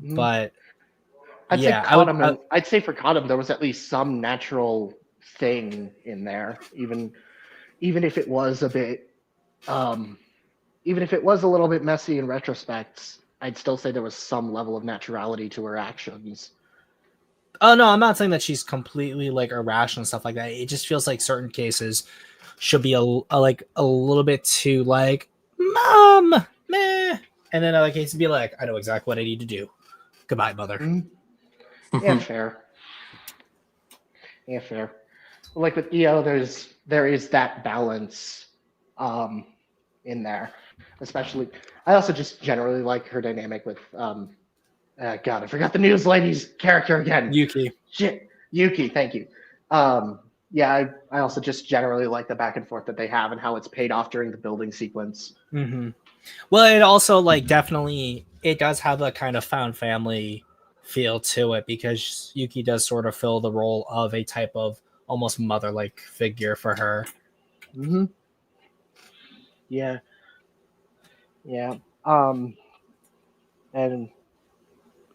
Mhm. But yeah, I'd say for Cottam there was at least some natural thing in there, even if it was a bit, um, even if it was a little bit messy in retrospect. I'd still say there was some level of naturality to her actions. oh no, I'm not saying that she's completely like irrational and stuff like that. It just feels like certain cases should be like a little bit too like mom, meh, and then other cases be like, I know exactly what I need to do. Goodbye, mother. Mhm. Yeah, fair. Yeah, fair. Like with EO, there is that balance, um, in there. Especially, I also just generally like her dynamic with God, I forgot the news lady's character again. Yuki. Shit, Yuki. Thank you. Um, yeah, I also just generally like the back and forth that they have and how it's paid off during the building sequence. Mm-hmm. Well, it also like definitely it does have a kind of found family feel to it because Yuki does sort of fill the role of a type of almost mother-like figure for her. Mm-hmm. Yeah, yeah. Um, and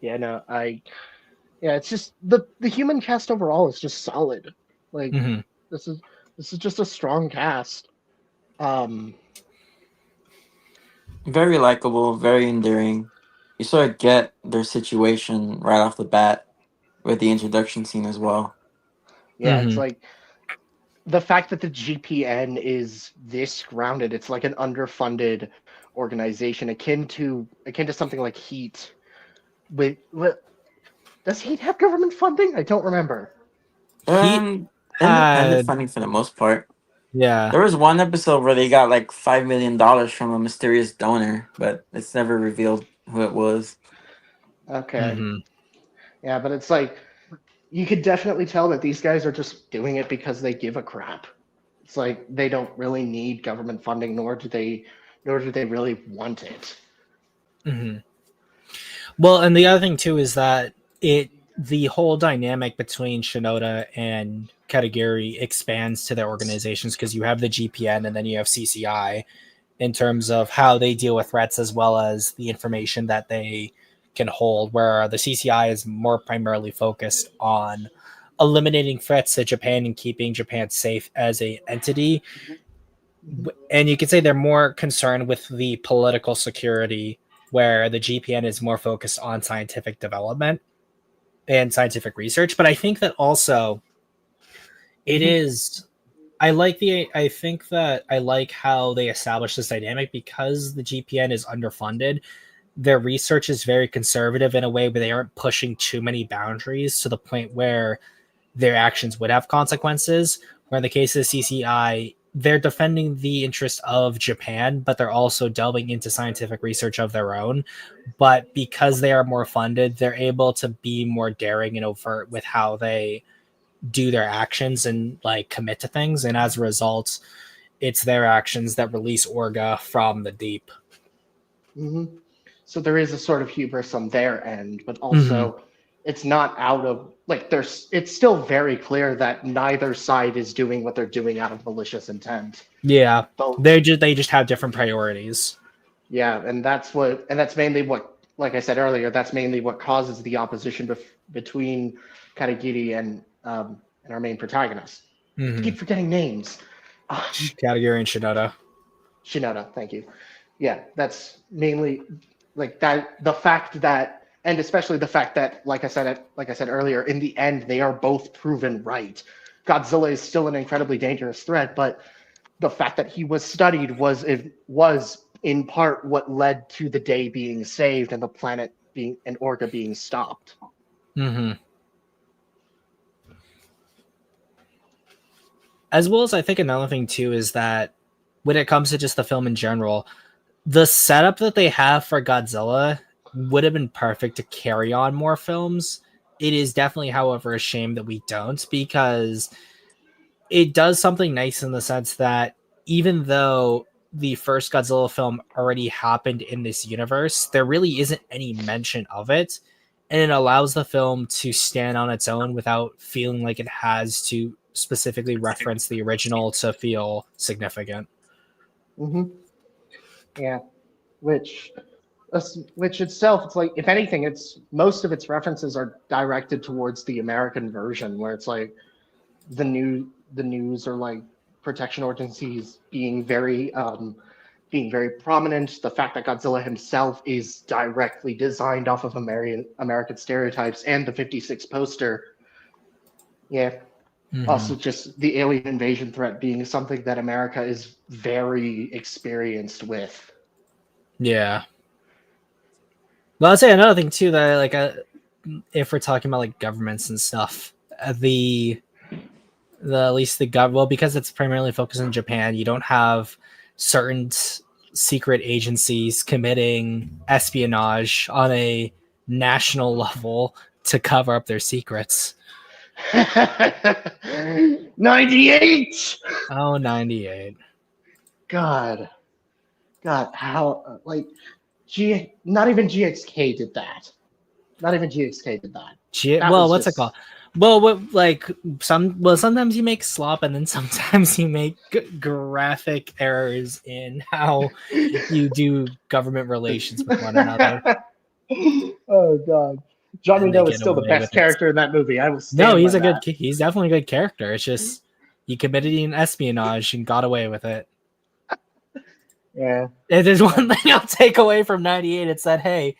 yeah, no, yeah, it's just the human cast overall is just solid. Like Mm-hmm. this is this is just a strong cast. Um, Very likable, very endearing. You sort of get their situation right off the bat with the introduction scene as well. yeah, it's Mm-hmm. like the fact that the GPN is this grounded. It's like an underfunded organization akin to something like Heat. What does Heat have government funding? I don't remember. He Independent had funding for the most part. yeah. There was one episode where they got like $5 million from a mysterious donor, but it's never revealed who it was. Okay. Mm-hmm. Yeah, but it's like you could definitely tell that these guys are just doing it because they give a crap. It's like they don't really need government funding, nor do they really want it. Mm-hmm. Well, and the other thing too is that the whole dynamic between Shinoda and Katagiri expands to their organizations because you have the GPN and then you have CCI in terms of how they deal with threats as well as the information that they can hold, where the CCI is more primarily focused on eliminating threats to Japan and keeping Japan safe as a entity. And you could say they're more concerned with the political security, where the GPN is more focused on scientific development and scientific research. But I think that also it Mhm. is I think that I like how they establish this dynamic because the GPN is underfunded. Their research is very conservative in a way where they aren't pushing too many boundaries to the point where their actions would have consequences. Where in the case of the CCI, they're defending the interest of Japan, but they're also delving into scientific research of their own. But because they are more funded, they're able to be more daring and overt with how they do their actions and like commit to things. And as a result, it's their actions that release Orga from the deep. Mm-hmm. So there is a sort of hubris on their end, but Mm-hmm. also it's not out of like there's it's still very clear that neither side is doing what they're doing out of malicious intent. Yeah, Both, they just have different priorities. yeah, and that's mainly what, like I said earlier, that's mainly what causes the opposition between Karagiri and our main protagonist. I Mm-hmm. keep forgetting names. Katagiri and Shinoda. Shinoda, thank you. Yeah, that's mainly like that. The fact that and especially the fact that, like I said earlier, in the end, they are both proven right. Godzilla is still an incredibly dangerous threat, but the fact that he was studied was in part what led to the day being saved and the planet being and Orca being stopped. Mm-hmm. As well as I think another thing too is that when it comes to just the film in general, the setup that they have for Godzilla would have been perfect to carry on more films. It is definitely, however, a shame that we don't, because it does something nice in the sense that even though the first Godzilla film already happened in this universe, there really isn't any mention of it. And it allows the film to stand on its own without feeling like it has to specifically reference the original to feel significant. Mm-hmm. Yeah, which which itself, it's like, if anything, it's most of its references are directed towards the American version, where it's like the news or like protection agencies being very prominent. The fact that Godzilla himself is directly designed off of American stereotypes, and the 56 poster. Yeah. Mm-hmm. Also, just the alien invasion threat being something that America is very experienced with. Yeah. Well, I'd say another thing too that if we're talking about like governments and stuff, at least the well, because it's primarily focused in Japan, you don't have certain secret agencies committing espionage on a national level to cover up their secrets. 98. Oh, 98. God, how not even GXK did that. Not even GXK did that. What's it called? Well, sometimes you make slop, and then sometimes you make graphic errors in how you do government relations with one another. Oh God, John Reno is still the best character in that movie. I will stand. No, he's he's definitely a good character. It's just he committed an espionage and got away with it. Yeah. If there's one thing I'll take away from 98, it's that, hey,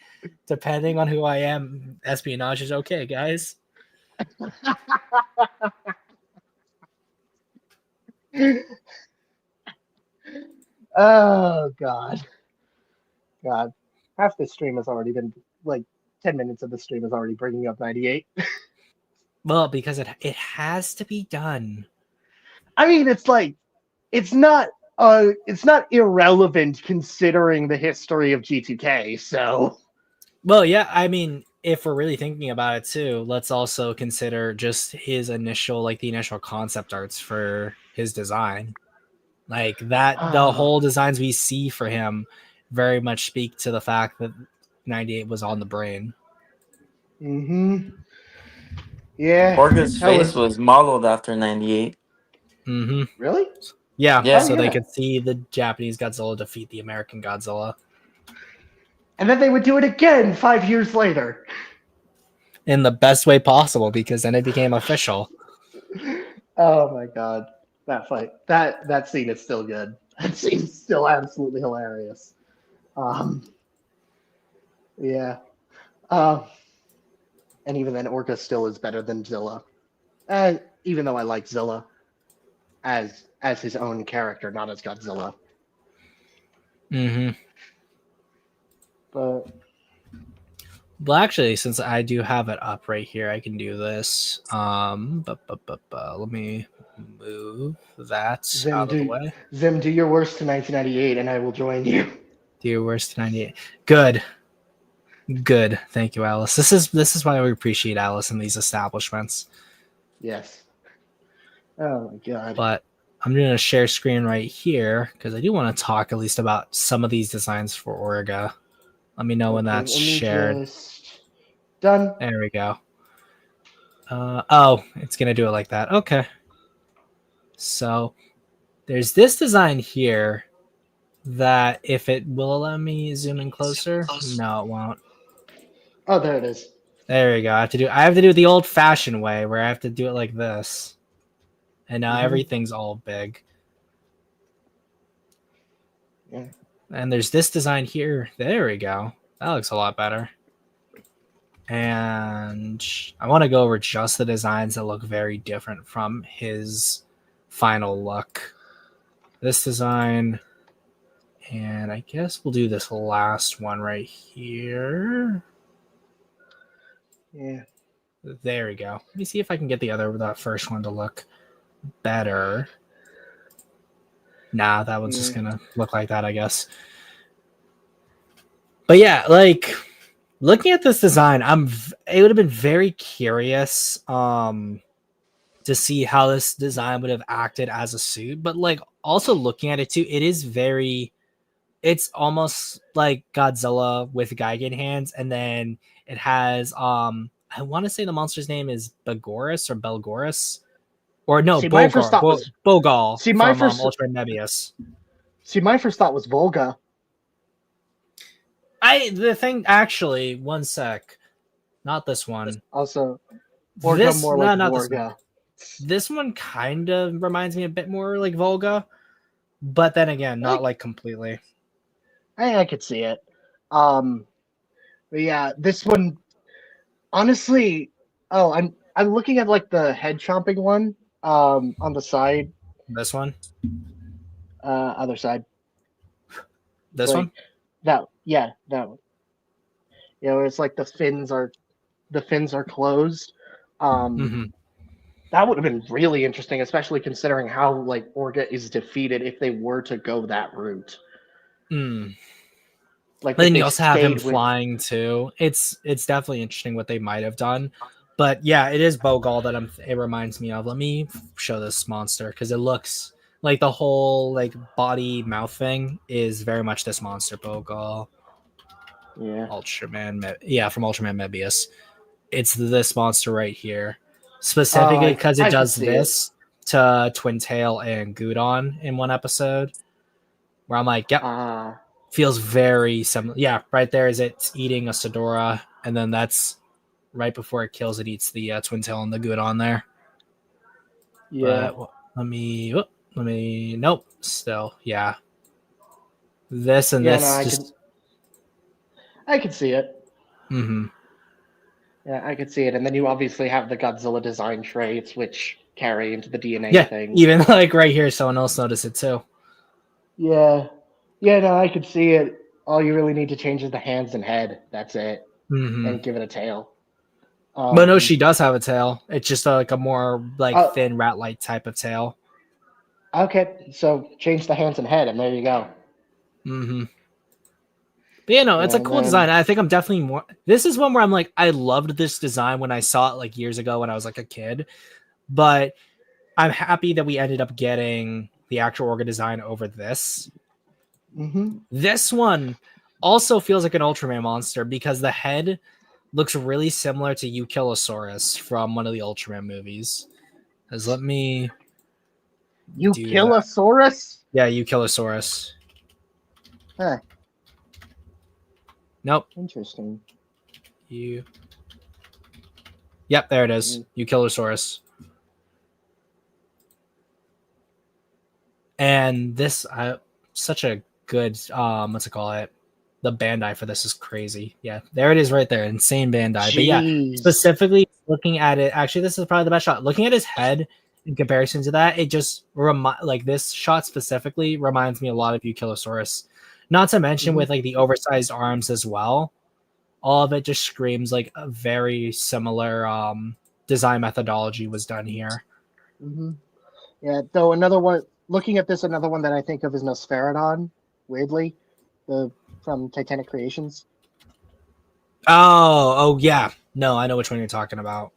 depending on who I am, espionage is okay, guys. Oh God. Half the stream has already been, like, 10 minutes of the stream is already bringing up 98. Well, because it has to be done. I mean, it's like, it's not irrelevant considering the history of G2K, so. Well, yeah, I mean, if we're really thinking about it too, let's also consider just his the initial concept arts for his design. Like that, the whole designs we see for him very much speak to the fact that 98 was on the brain. Mm-hmm. Yeah. Orga's face was modeled after 98. Mm-hmm. Really? Yeah, so they could see the Japanese Godzilla defeat the American Godzilla. And then they would do it again 5 years later. In the best way possible, because then it became official. Oh my God. That fight. That scene is still good. That scene is still absolutely hilarious. Yeah. And even then, Orca still is better than Zilla. Even though I like Zilla as his own character, not as Godzilla. Mm-hmm. But well, actually, since I do have it up right here, I can do this. Let me move that out of the way. Zim, do your worst to 1998, and I will join you. Do your worst to 98. Good. Thank you, Alice. This is why we appreciate Alice in these establishments. Yes. Oh my God. But I'm going to share screen right here because I do want to talk at least about some of these designs for Orga. Let me know when that's shared. Done. There we go. Oh, it's going to do it like that. Okay. So there's this design here that if it will allow me zoom in closer. No, it won't. Oh, there it is. There we go. I have to do it the old fashioned way where I have to do it like this. And now everything's all big. Yeah. And there's this design here. There we go. That looks a lot better. And I want to go over just the designs that look very different from his final look. This design, and I guess we'll do this last one right here. Yeah. There we go. Let me see if I can get that first one to look better. Nah, that one's just gonna look like that, I guess. But yeah, like looking at this design, it would have been very curious to see how this design would have acted as a suit. But like also looking at it too, it's almost like Godzilla with Gigan hands, and then it has I want to say the monster's name is Bagoras or Belgoras. Or no, See, my first Bogar. thought was Bogal see my from first Ultra Nebius. see my first thought was Volga. One sec. Not this one. Also, Volga more like not this one. Vorga. This one kind of reminds me a bit more like Volga, but then again, not like completely. I could see it. But yeah, this one honestly, I'm looking at like the head chomping one on the side. This one? Other side. This like, one? That one. You know, it's like the fins are closed. That would have been really interesting, especially considering how like Orga is defeated if they were to go that route. Like, but then you also have him flying too. It's definitely interesting what they might have done. But yeah, it is Bogal that it reminds me of. Let me show this monster because it looks like the whole like body mouth thing is very much this monster Bogal. Yeah. Ultraman. Yeah, from Ultraman Mebius. It's this monster right here. Specifically because it does this to Twin Tail and Gudon in one episode. Where I'm like, yep. Feels very similar. Yeah, right there is it's eating a Sedora, and then that's right before it kills it eats the Twin Tail and the Gudon there. Yeah. But nope. Still, yeah. This and this just. I can see it. Mm-hmm. Yeah, I could see it. And then you obviously have the Godzilla design traits, which carry into the DNA thing. Even like right here, someone else noticed it too. Yeah. Yeah, no, I could see it. All you really need to change is the hands and head. That's it. And give it a tail. But no, she does have a tail. It's just like a more like thin rat-like type of tail. Okay, so change the hands and head, and there you go. But you know, it's a cool design. I think I'm definitely more. This is one where I'm like, I loved this design when I saw it like years ago when I was like a kid. But I'm happy that we ended up getting the actual Orga design over this. This one also feels like an Ultraman monster because the head looks really similar to Eukilosaurus from one of the Ultraman movies. Let me. Eukilosaurus? Yeah, Eukilosaurus. Huh. Nope. Interesting. Yep, there it is. Eukilosaurus. And this, such a good, what's it called? The Bandai for this is crazy. Yeah, there it is right there. Insane Bandai. Jeez. But yeah, specifically looking at it, actually, this is probably the best shot. Looking at his head in comparison to that, it just like this shot specifically reminds me a lot of Eukilosaurus. Not to mention with like the oversized arms as well. All of it just screams like a very similar design methodology was done here. Yeah, though another one, looking at this, another one that I think of is Nosferodon, weirdly, from Titanic Creations. Oh yeah. No, I know which one you're talking about.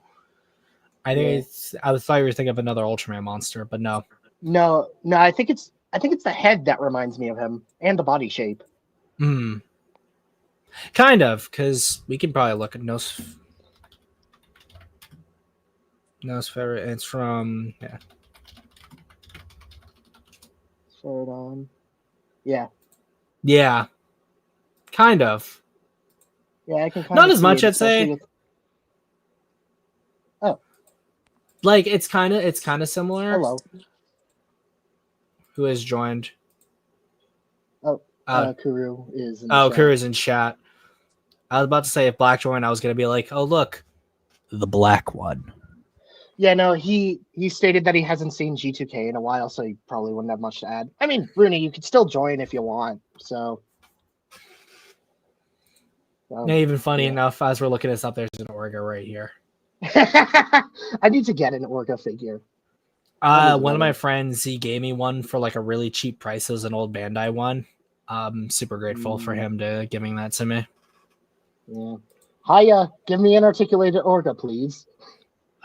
I think I thought you were thinking of another Ultraman monster, but no. No, I think it's the head that reminds me of him, and the body shape. Kind of, because we can probably look at Nosferatu. It's from Yeah. Kind of. Yeah, I can not as much, I'd say. Like it's kind of similar. Hello. Who has joined? Kuru is in Kuru's in chat. I was about to say if Black joined, I was gonna be like, oh look, the black one. Yeah, no, he stated that he hasn't seen G2K in a while, so he probably wouldn't have much to add. I mean, Rooney, you could still join if you want. So, Yeah, even funny enough, as we're looking this up, there's an Orga right here. I need to get an Orga figure. One of my friends, he gave me one for like a really cheap price. It was an old Bandai one. I'm super grateful for him to giving that to me. Yeah. Hiya, give me an articulated Orga, please.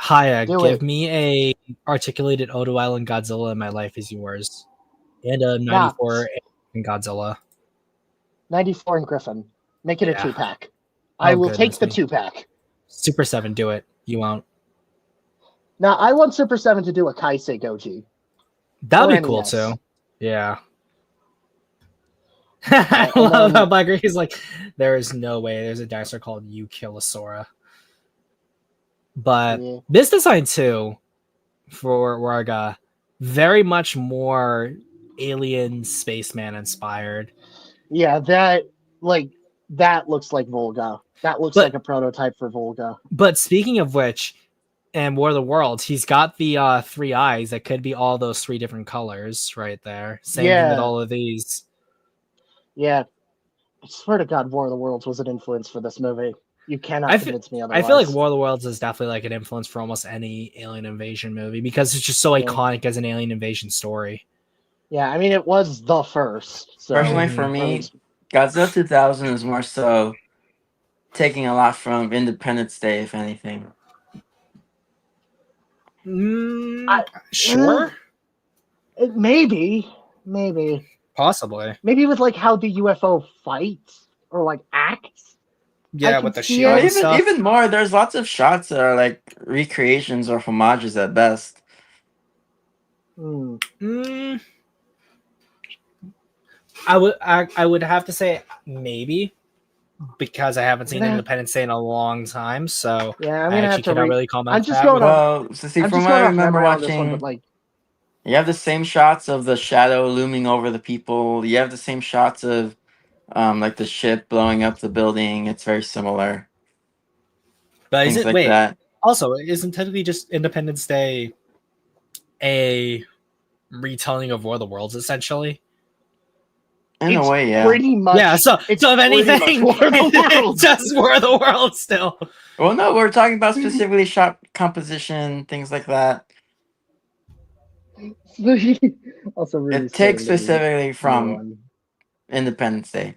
Hiya, give me a articulated Odo Island Godzilla and my life is yours. And a 94 in Godzilla. 94 in Griffin. Make it a 2-pack. I will take the 2-pack. Super 7, do it. You won't. Now, I want Super 7 to do a Kaisei Goji. That'd be cool, too. Yeah. I love how Blackgree's like, there is no way there's a dinosaur called Eukilosaura. But this design, too, for Warga, very much more alien spaceman inspired. Yeah, that looks like Volga. That looks like a prototype for Volga. But speaking of which, in War of the Worlds, he's got the 3 eyes that could be all those 3 different colors right there. Same thing with all of these. Yeah. I swear to God, War of the Worlds was an influence for this movie. You cannot convince me otherwise. I feel like War of the Worlds is definitely like an influence for almost any alien invasion movie because it's just so iconic as an alien invasion story. Yeah, I mean, it was the first. So, personally, for me, Godzilla 2000 is more so taking a lot from Independence Day, if anything. Sure. Maybe. Possibly. Maybe with like how the UFO fights or like acts. Yeah, with the shield and stuff. Even more, there's lots of shots that are like recreations or homages at best. I would have to say maybe because I haven't seen Independence Day in a long time, so yeah, I'm gonna have to really comment. I'm just going well, so see, from what I remember watching, you have the same shots of the shadow looming over the people. You have the same shots of like the ship blowing up the building. It's very similar. But things like that. Also, isn't technically just Independence Day a retelling of War of the Worlds, essentially? In a way, yeah. Pretty much. Yeah, so if anything, it's just War of the Worlds still. Well, no, we're talking about specifically shot composition, things like that. Also, really it takes specifically from Independence Day.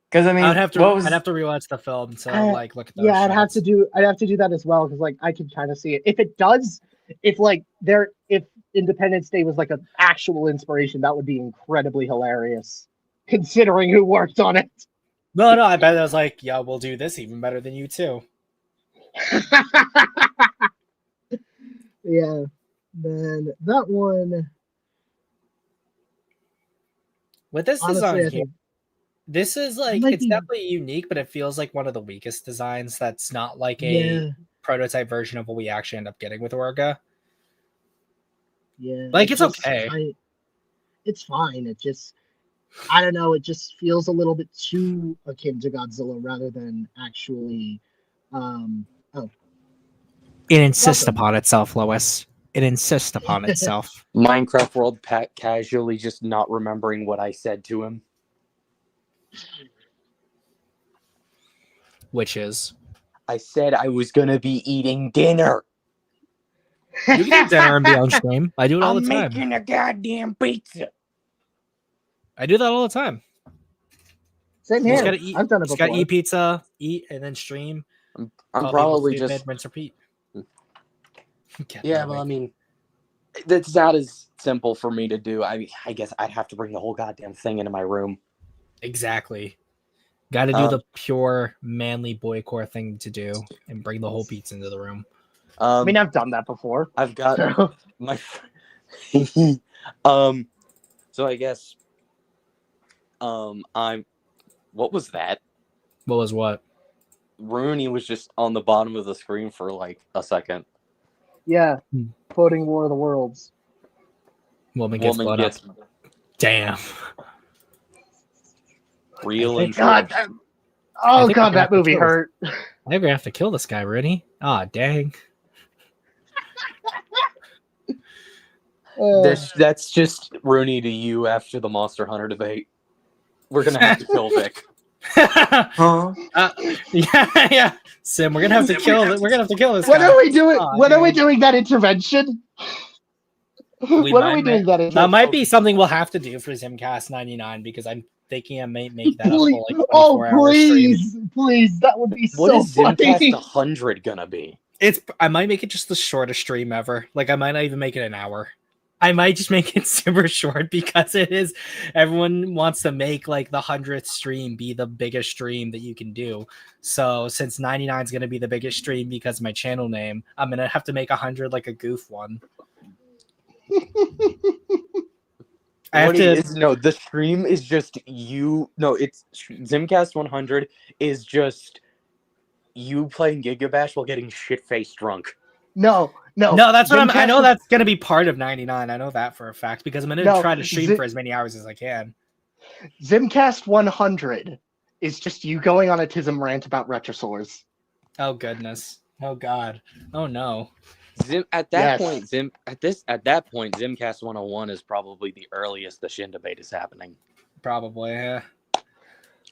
Because I mean, I'd have to rewatch the film to like look at those. Yeah, I'd have to do that as well because like I can kind of see it. If it does, if Independence Day was like an actual inspiration, that would be incredibly hilarious, considering who worked on it. No, I bet I was like, yeah, we'll do this even better than you too. Yeah, man, that one. With this design here, this is like it's definitely unique, but it feels like one of the weakest designs. That's not like a prototype version of what we actually end up getting with Orga. Yeah, like it's okay. It's fine. It just, I don't know. It just feels a little bit too akin to Godzilla rather than actually. It insists upon itself, Lois. It insists upon itself. Minecraft World Pat casually just not remembering what I said to him. Which is? I said I was going to be eating dinner. You can eat dinner and be on stream. I do it all the time. I'm making a goddamn pizza. I do that all the time. Same here. I've done it before. Got to eat pizza, eat, and then stream. I'm probably just... rinse, repeat. Yeah, well, I mean, it's not as simple for me to do. I guess I'd have to bring the whole goddamn thing into my room. Exactly. Got to do the pure manly boy core thing to do and bring the whole pizza into the room. I mean, I've done that before. I've got my. So I guess. I'm. What was that? What was what? Rooney was just on the bottom of the screen for like a second. Yeah, quoting War of the Worlds. Woman gets blown up. Damn. Real and God, Oh think god, we're that gonna have to movie kill hurt. I think we're gonna have to kill this guy, Rooney. Ah, dang. That's just Rooney to you after the Monster Hunter debate. We're gonna have to kill Vic. Huh? Yeah. Sim, we're gonna have to kill this When guy. are we doing? Aw, When are we dang. doing that intervention? When are we doing that intervention? That might be something we'll have to do for Zimcast 99 because I'm thinking I may make that a Please, full like 24-hour stream. please, that would be What so is Zimcast funny. 100 gonna be? I might make it just the shortest stream ever. Like I might not even make it an hour. I might just make it super short because it is everyone wants to make like the 100th stream be the biggest stream that you can do. So since 99 is going to be the biggest stream because of my channel name, I'm going to have to make 100 like a goof one. No, the stream is just you. No, it's Zimcast 100 is just you playing Gigabash while getting shit-faced drunk. No, that's what I know. Zimcast- That's going to be part of 99. I know that for a fact because I'm going to No, try to stream for as many hours as I can. Zimcast 100 is just you going on a Tism rant about retrosaurs. Oh goodness. Oh god. Oh no. At that Yes. point, Zimcast 101 is probably the earliest the Shin debate is happening. Probably. Yeah.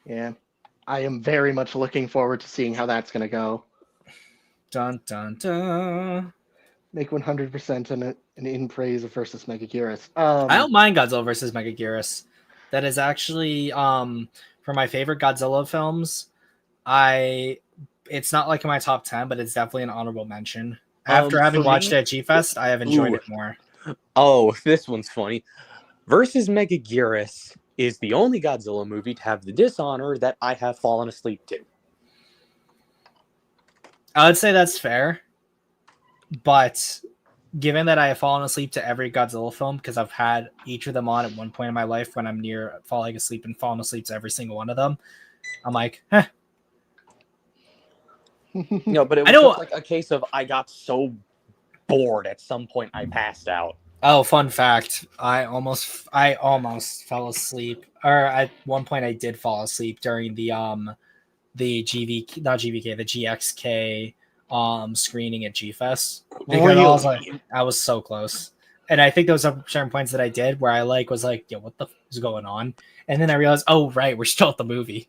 Yeah, I am very much looking forward to seeing how that's going to go. Dun dun dun. Make 100% an in praise of versus Megaguirus. I don't mind Godzilla versus Megaguirus. That is actually for my favorite Godzilla films. It's not like in my top 10, but it's definitely an honorable mention. After having watched it at G-Fest, I have enjoyed it more. Oh, this one's funny. Versus Megaguirus is the only Godzilla movie to have the dishonor that I have fallen asleep to. I would say that's fair. But given that I have fallen asleep to every Godzilla film, because I've had each of them on at one point in my life when I'm near falling asleep and falling asleep to every single one of them, I'm like, eh. No, but it was just like a case of I got so bored at some point I passed out. Oh, fun fact. I almost fell asleep. Or at one point I did fall asleep during the GXK screening at G-Fest. Because I was so close. And I think there was some certain points that I did where I was like, yo, what the f is going on? And then I realized, oh right, we're still at the movie.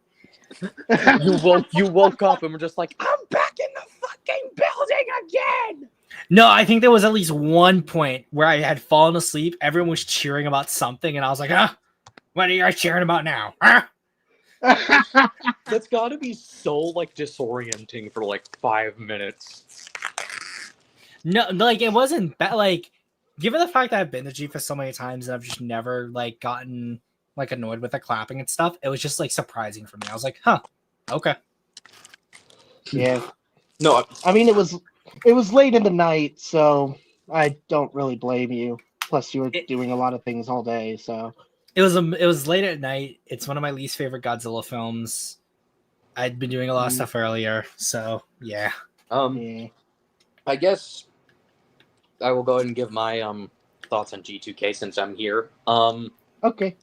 You woke up and were just like, I'm back in the fucking building again. No, I think there was at least one point where I had fallen asleep. Everyone was cheering about something, and I was like, what are you guys cheering about now? That's gotta be so like disorienting for like 5 minutes. No, like it wasn't bad. Like, given the fact that I've been to G-Fest so many times and I've just never like gotten like annoyed with the clapping and stuff, it was just like surprising for me. I was like, okay. Yeah. No, I mean, it was late in the night, so I don't really blame you. Plus, you were doing a lot of things all day, so it was late at night. It's one of my least favorite Godzilla films. I'd been doing a lot of stuff earlier, so yeah. yeah. I guess I will go ahead and give my thoughts on G2K since I'm here. Okay.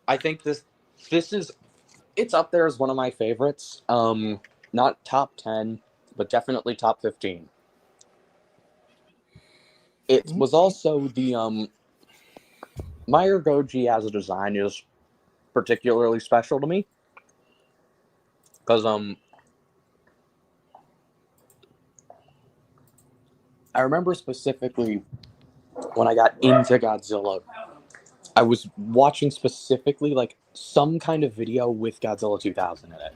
I think this is it's up there as one of my favorites. Not top 10, but definitely top 15. It was also the Meyer Goji as a design is particularly special to me because I remember specifically when I got into Godzilla, I was watching specifically like some kind of video with Godzilla 2000 in it.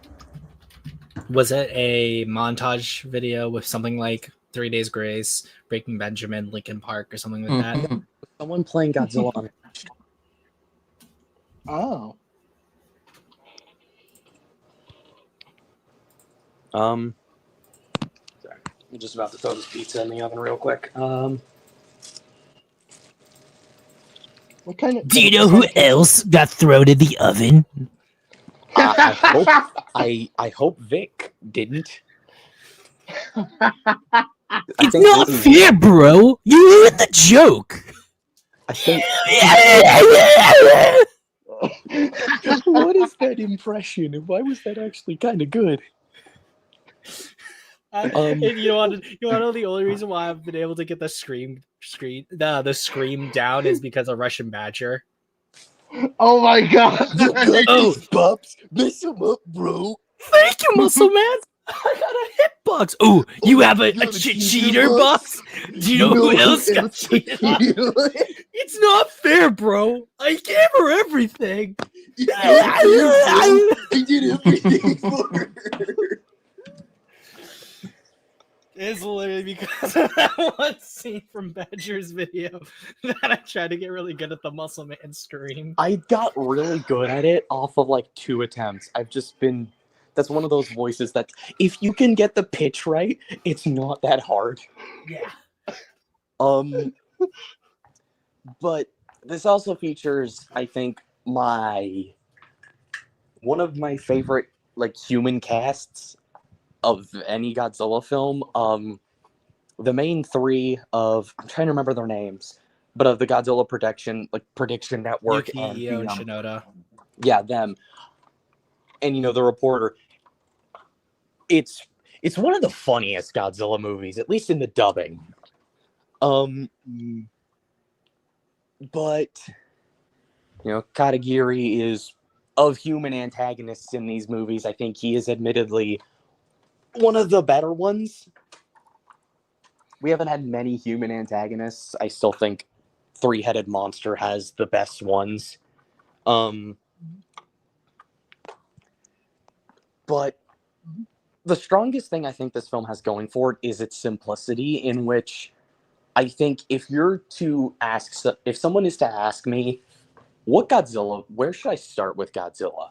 Was it a montage video with something like 3 Days Grace, Breaking Benjamin, Linkin Park, or something like that? Someone playing Godzilla on it. Oh. Sorry. I'm just about to throw this pizza in the oven real quick. What kind of? Do you know who else got thrown in the oven? I hope Vic didn't. It's not fair, bro. You ruined the joke. I think What is that impression? And why was that actually kind of good? And you want to know the only reason why I've been able to get the scream down is because of Russian Badger. Oh my god! You got Oh. these pups? Mess them up, bro. Thank you, Muscle Man. I got a hitbox. Oh, you have a cheater box? Do you know who else got cheated on? It's not fair, bro. I gave her everything. I did everything for her. It's literally because of that one scene from Badger's video that I tried to get really good at the Muscle Man scream. I got really good at it off of like 2 attempts. That's one of those voices that if you can get the pitch right, it's not that hard. Yeah. But this also features, I think, one of my favorite like human casts of any Godzilla film. The main 3 of, I'm trying to remember their names, but of the Godzilla Prediction Network Yukio and Shinoda. Yeah, them. And the reporter. It's one of the funniest Godzilla movies, at least in the dubbing. But Katagiri is, of human antagonists in these movies, I think he is admittedly one of the better ones. We haven't had many human antagonists. I still think Three-Headed Monster has the best ones. But the strongest thing I think this film has going for it is its simplicity, in which I think if someone is to ask me, where should I start with Godzilla?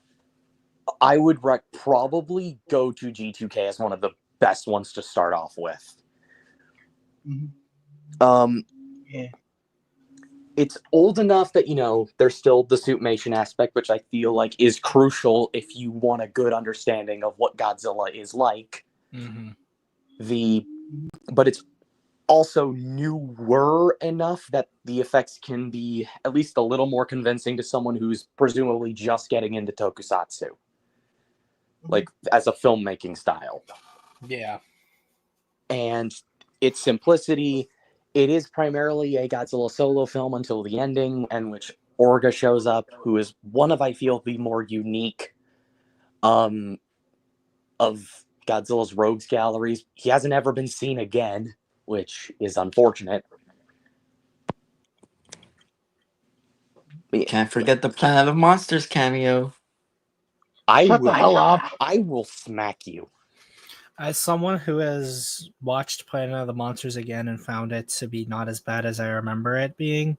I would probably go to G2K as one of the best ones to start off with. Yeah. It's old enough that, there's still the suitmation aspect, which I feel like is crucial if you want a good understanding of what Godzilla is like. Mm-hmm. But it's also newer enough that the effects can be at least a little more convincing to someone who's presumably just getting into tokusatsu, like as a filmmaking style. Yeah. And its simplicity, it is primarily a Godzilla solo film until the ending, in which Orga shows up, who is one of, I feel, the more unique of Godzilla's rogues galleries. He hasn't ever been seen again, which is unfortunate. Can't forget the Planet of Monsters cameo. Shut the hell up. I will smack you. As someone who has watched Planet of the Monsters again and found it to be not as bad as I remember it being,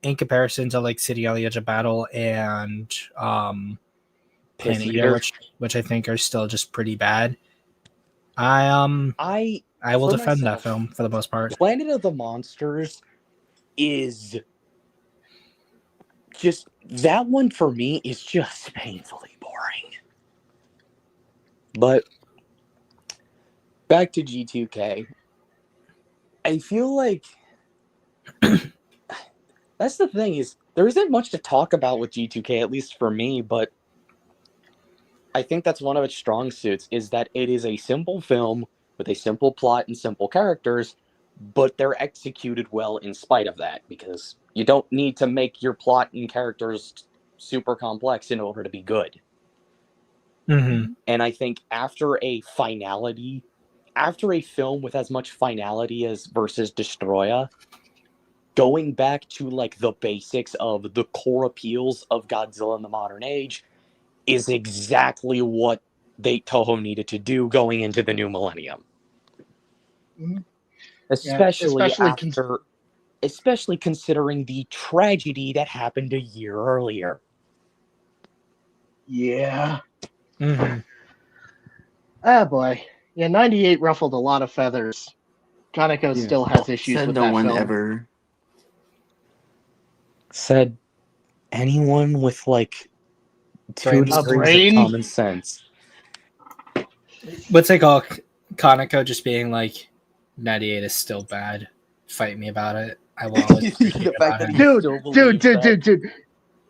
in comparison to like City on the Edge of Battle and Pan Eater, which I think are still just pretty bad. I will defend that film for the most part. Planet of the Monsters is just, that one for me is just painfully boring. But back to G2K. I feel like that's the thing, is there isn't much to talk about with G2K, at least for me, but I think that's one of its strong suits, is that it is a simple film with a simple plot and simple characters, but they're executed well in spite of that, because you don't need to make your plot and characters super complex in order to be good. Mm-hmm. And I think after a film with as much finality as versus Destroya, going back to like the basics of the core appeals of Godzilla in the modern age is exactly what Toho needed to do going into the new millennium. Mm-hmm. Especially considering the tragedy that happened a year earlier. Yeah. Mm-hmm. Oh boy. Yeah, 98 ruffled a lot of feathers. Kaneko still has issues with that film. Ever said anyone with like 2 degrees brain? of common sense. What's it called? Kaneko just being like, 98 is still bad. Fight me about it. I will always The fact that Dude.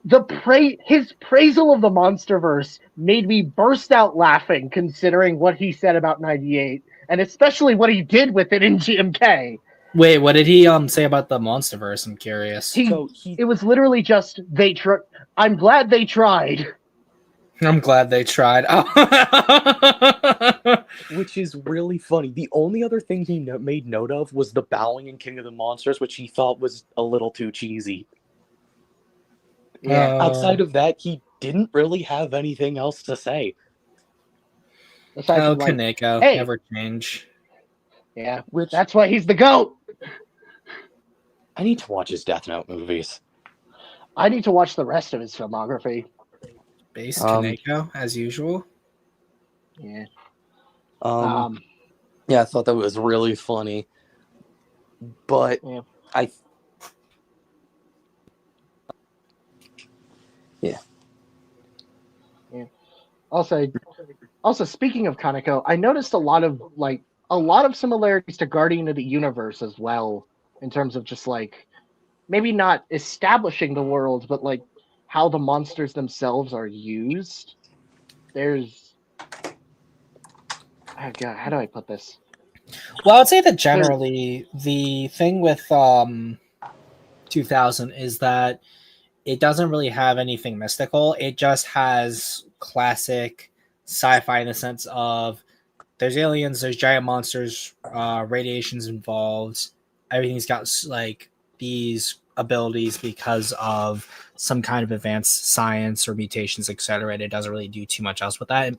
his praisal of the MonsterVerse made me burst out laughing, considering what he said about '98, and especially what he did with it in GMK. Wait, what did he say about the MonsterVerse? I'm curious. It was literally just I'm glad they tried. I'm glad they tried. Oh. Which is really funny. The only other thing he made note of was the bowing in King of the Monsters, which he thought was a little too cheesy. Yeah. Outside of that, he didn't really have anything else to say. Aside from like, Kaneko, hey, never change. Yeah, that's why he's the GOAT. I need to watch his Death Note movies. I need to watch the rest of his filmography. Base Kaneko, as usual. Yeah. Yeah, I thought that was really funny. But Yeah. Also, speaking of Kaneko, I noticed a lot of similarities to Guardian of the Universe as well, in terms of just like maybe not establishing the world, but like how the monsters themselves are used. There's oh God, how do I put this? Well, I would say that generally the thing with 2000 is that it doesn't really have anything mystical. It just has classic sci-fi in the sense of there's aliens, there's giant monsters, radiation's involved. Everything's got like these abilities because of some kind of advanced science or mutations, etc. And it doesn't really do too much else with that.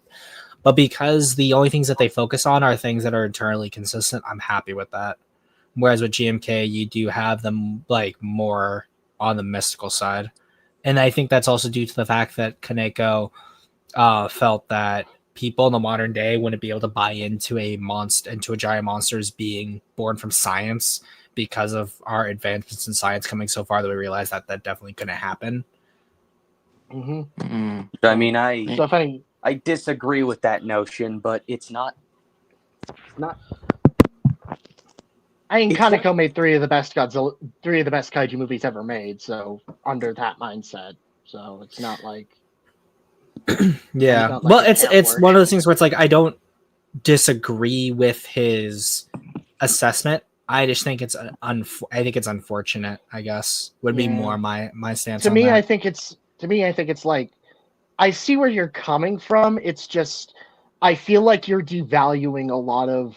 But because the only things that they focus on are things that are internally consistent, I'm happy with that. Whereas with GMK, you do have them like more on the mystical side. And I think that's also due to the fact that Kaneko felt that people in the modern day wouldn't be able to buy into a giant monsters being born from science because of our advancements in science coming so far that we realized that definitely couldn't happen. Mm-hmm. I mean, I disagree with that notion, but it's not. I mean, Kaneko made three of the best kaiju movies ever made, so under that mindset. So it's not like yeah. Well, it's one of those things where it's like I don't disagree with his assessment. I just think it's unfortunate. I guess would be more my stance. To me, I think it's like I see where you're coming from. It's just I feel like you're devaluing a lot of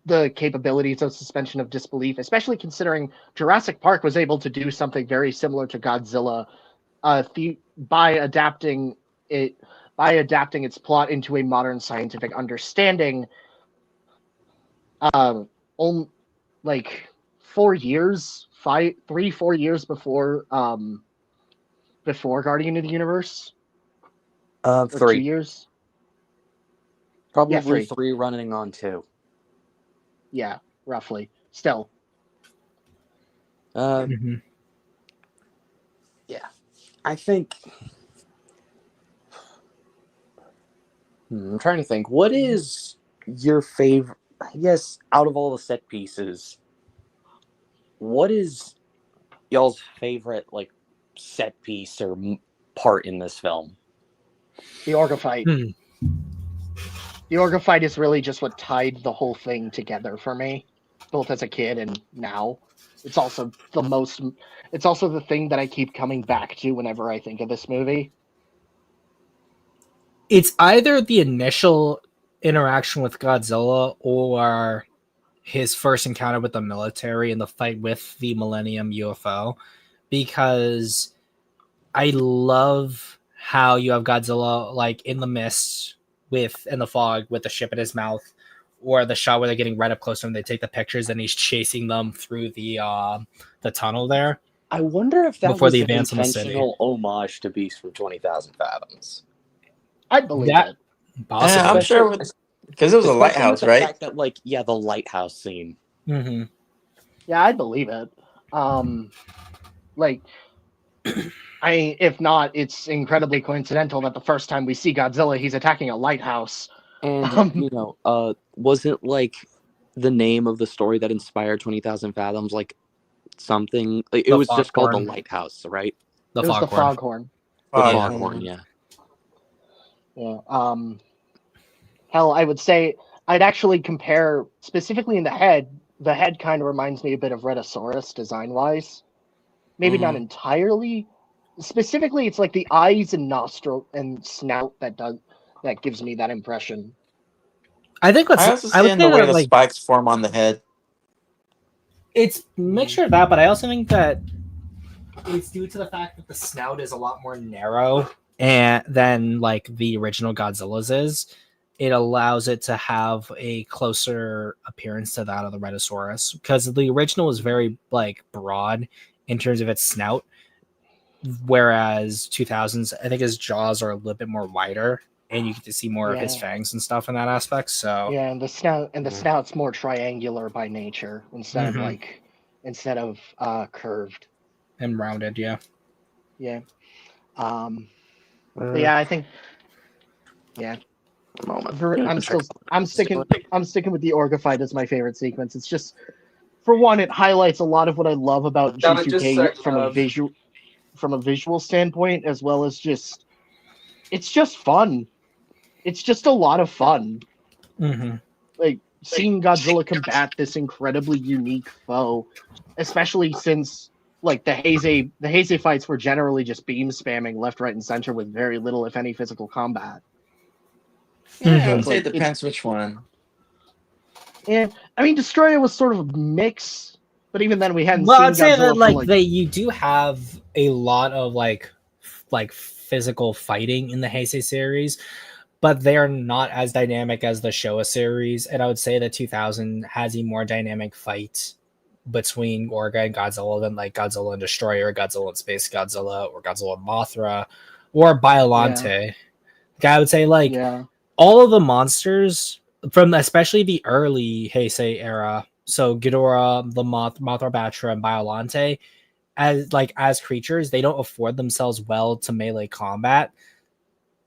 the capabilities of suspension of disbelief, especially considering Jurassic Park was able to do something very similar to Godzilla by adapting its plot into a modern scientific understanding. Like 4 years, 4 years before Guardian of the Universe. 3 2 years. Probably 3 running on 2. Yeah, roughly. Still. Yeah. I think I'm trying to think. What is your favorite? I guess out of all the set pieces, what is y'all's favorite like set piece or part in this film? The Orga fight. The Orga fight is really just what tied the whole thing together for me, both as a kid and now. It's also the thing that I keep coming back to whenever I think of this movie. It's either the initial interaction with Godzilla or his first encounter with the military and the fight with the Millennium UFO, because I love how you have Godzilla like in the mist in the fog with the ship in his mouth, or the shot where they're getting right up close to him, they take the pictures and he's chasing them through the tunnel there. I wonder if that before was the an advance on the city. intentional homage to Beast from 20,000 Fathoms. I believe it. Possibly. I'm sure because it was a lighthouse, right? The fact that, the lighthouse scene. Mm-hmm. Yeah, I believe it. If not, it's incredibly coincidental that the first time we see Godzilla, he's attacking a lighthouse. And wasn't like the name of the story that inspired 20,000 Fathoms like something? It was just called The Lighthouse, right? The It was the foghorn. foghorn. The Yeah. foghorn, yeah. Yeah. Hell, I would say I'd actually compare specifically in the head. The head kind of reminds me a bit of Rhedosaurus design-wise. Maybe not entirely. Specifically, it's like the eyes and nostril and snout that gives me that impression. I think I also I see would in say the way that the like spikes form on the head. it's a mixture of that, but I also think that it's due to the fact that the snout is a lot more narrow and than like the original Godzilla's is. It allows it to have a closer appearance to that of the Rhedosaurus because the original was very like broad in terms of its snout, whereas 2000s I think his jaws are a little bit more wider and you get to see more of his Yeah. fangs and stuff in that aspect. So Yeah, and the snout's more triangular by nature instead of curved. and rounded, yeah. Yeah. But yeah, I think I'm sticking with the Orga fight as my favorite sequence. It's just, for one, it highlights a lot of what I love about G2K from a visual standpoint, as well as just it's just fun. It's just a lot of fun. Mm-hmm. Like seeing Godzilla combat this incredibly unique foe, especially since like the Heisei fights were generally just beam spamming left, right, and center with very little, if any, physical combat. Yeah, I would It's say like it depends which one. Yeah, I mean, Destroyer was sort of a mix, but even then, we hadn't Well, seen I'd say Godzilla that for you do have a lot of like physical fighting in the Heisei series, but they are not as dynamic as the Showa series. And I would say that 2000 has a more dynamic fight between Orga and Godzilla than like Godzilla and Destroyer, Godzilla and Space Godzilla, or Godzilla and Mothra, or Biollante. Like, I would say yeah, all of the monsters from especially the early Heisei era, so Ghidorah, the Mothra Batra, and Biollante, as creatures, they don't afford themselves well to melee combat.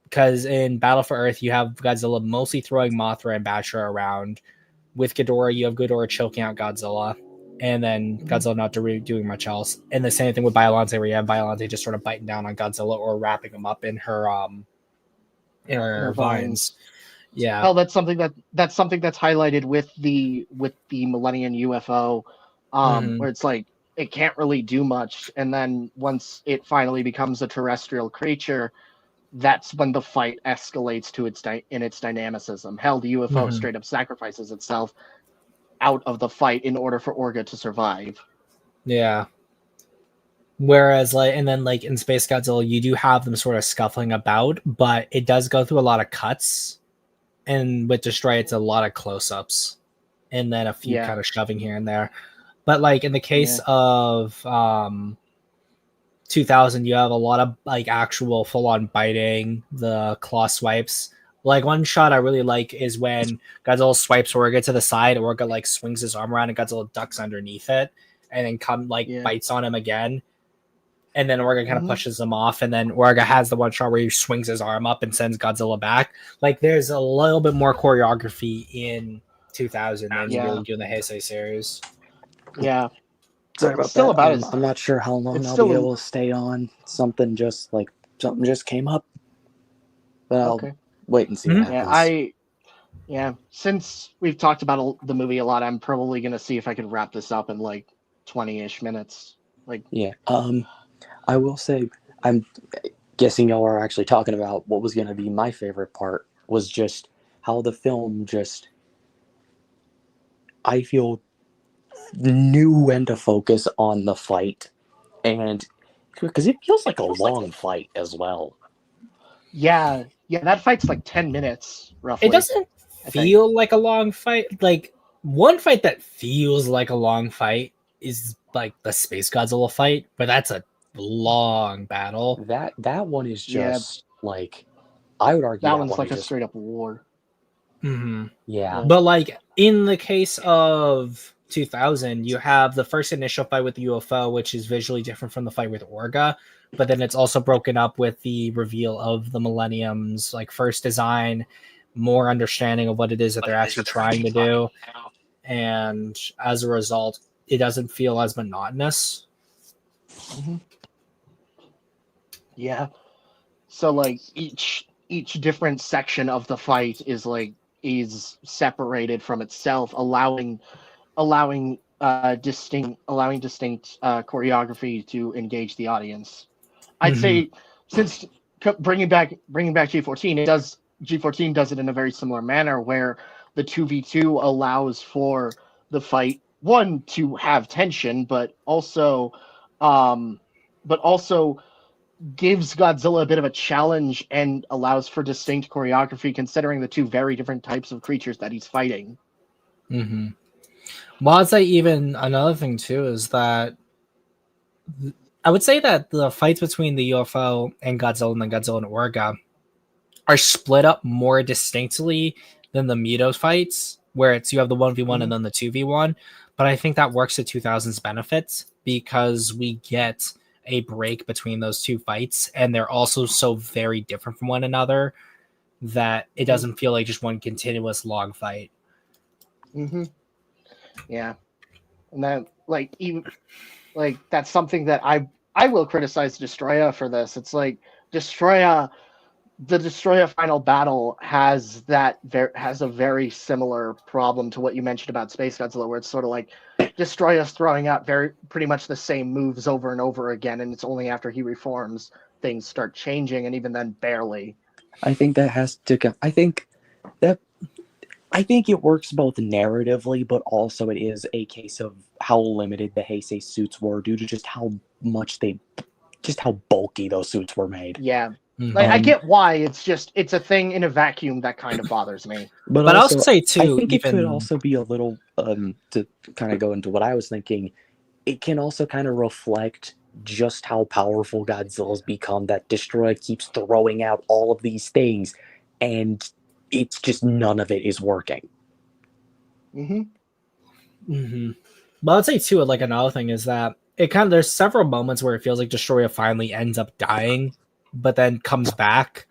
Because in Battle for Earth, you have Godzilla mostly throwing Mothra and Batra around. With Ghidorah, you have Ghidorah choking out Godzilla, and then Godzilla not doing much else. And the same thing with Biollante, where you have Biollante just sort of biting down on Godzilla or wrapping him up in her vines. Yeah. Hell, that's something that's highlighted with the Millennium UFO, where it's like it can't really do much, and then once it finally becomes a terrestrial creature, that's when the fight escalates to its dynamicism. Hell, the UFO straight up sacrifices itself out of the fight in order for Orga to survive. Yeah. Whereas and then in Space Godzilla, you do have them sort of scuffling about, but it does go through a lot of cuts. And with Destroy, it's a lot of close-ups. And then a few kind of shoving here and there. But in the case of 2000, you have a lot of actual full-on biting, the claw swipes. One shot I really like is when Godzilla swipes Orga to the side, Orga swings his arm around and Godzilla ducks underneath it and then bites on him again. And then Orga kind of pushes him off, and then Orga has the one shot where he swings his arm up and sends Godzilla back. There's a little bit more choreography in 2000 than you really do in the Heisei series. Yeah. Sorry about still that. about I'm not sure how long I'll still be able to stay on. Something just came up. But I'll wait and see what happens. Since we've talked about the movie a lot, I'm probably gonna see if I can wrap this up in 20-ish minutes. I will say, I'm guessing y'all are actually talking about what was going to be my favorite part, was just how the film I feel, knew when to focus on the fight. And because it feels like a long fight as well. Yeah, that fight's 10 minutes, roughly. It doesn't feel like a long fight. One fight that feels like a long fight is the Space Godzilla fight, but that's a long battle. That one is just I would argue that one's one a straight up war. Mm-hmm. Yeah. But in the case of 2000, you have the first initial fight with the UFO, which is visually different from the fight with Orga, but then it's also broken up with the reveal of the Millennium's first design, more understanding of what it is that they're actually trying to do, and as a result, it doesn't feel as monotonous. Yeah. So like each different section of the fight is separated from itself, allowing distinct choreography to engage the audience. I'd Mhm. say since bringing back G14, G14 does it in a very similar manner where the 2v2 allows for the fight one to have tension, um but also gives Godzilla a bit of a challenge and allows for distinct choreography considering the two very different types of creatures that he's fighting. Mm-hmm. Well, I'd say even another thing too is that I would say that the fights between the UFO and Godzilla and Orga are split up more distinctly than the Mitos fights, where it's you have the 1v1 and then the 2v1. But I think that works to 2000's benefits because we get a break between those two fights, and they're also so very different from one another that it doesn't feel like just one continuous long fight. Mm-hmm. Yeah, and that that's something that I will criticize Destroya for this. It's like Destroya, the Destroya final battle has a very similar problem to what you mentioned about Space Godzilla, where it's sort of like Destroya's throwing out pretty much the same moves over and over again, and it's only after he reforms things start changing, and even then barely. I think that has to come. I think it works both narratively, but also it is a case of how limited the Heisei suits were due to just how bulky those suits were made. Yeah. Like, I get why. It's a thing in a vacuum that kind of bothers me. But I also say too, I think it could also be a little to kind of go into what I was thinking. It can also kind of reflect just how powerful Godzilla's become. That Destroyer keeps throwing out all of these things, and it's just none of it is working. But I'd say too, like another thing is that there's several moments where it feels like Destroyer finally ends up dying, but then comes back,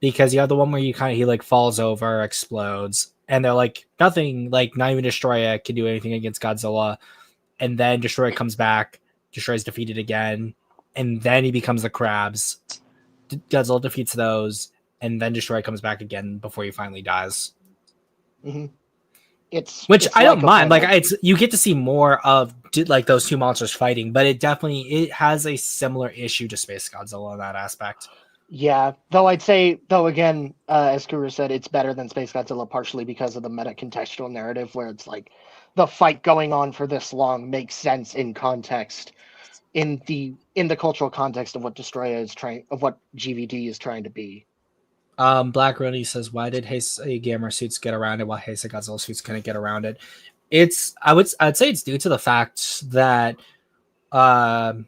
because you have the one where he like falls over, explodes, and they're like nothing, like not even Destroyer can do anything against Godzilla, and then Destroyer comes back, Destroyer's defeated again, and then he becomes the crabs. Godzilla defeats those, and then Destroyer comes back again before he finally dies. Which I don't mind. Like you get to see more of like those two monsters fighting, but it has a similar issue to Space Godzilla in that aspect. Yeah, though I'd say, again, as Kuru said, it's better than Space Godzilla partially because of the meta-contextual narrative, where it's like the fight going on for this long makes sense in context, in the cultural context of what what GVD is trying to be. Black Rooney says, "Why did Heisei Gamera suits get around it while Heisei Godzilla suits couldn't get around it?" I'd say it's due to the fact that Kaneko,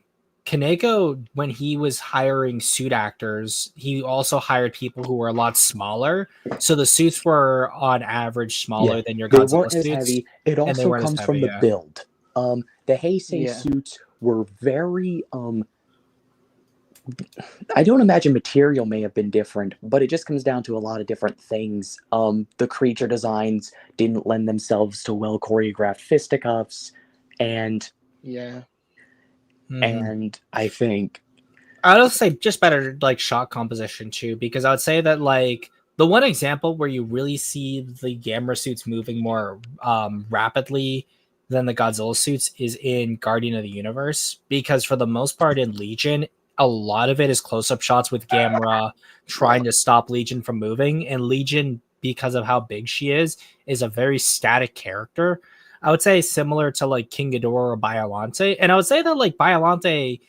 when he was hiring suit actors, he also hired people who were a lot smaller. So the suits were on average smaller than your Godzilla suits. Heavy. It also comes from the build. The Heisei suits were very I don't imagine material may have been different, but it just comes down to a lot of different things. The creature designs didn't lend themselves to well choreographed fisticuffs, and and I think I would say just better like shot composition too, because I would say that like the one example where you really see the Gamera suits moving more rapidly than the Godzilla suits is in Guardian of the Universe, because for the most part in Legion, a lot of it is close-up shots with Gamera trying to stop Legion from moving, and Legion, because of how big she is a very static character. I would say similar to like King Ghidorah or Biollante, and I would say that like Biollante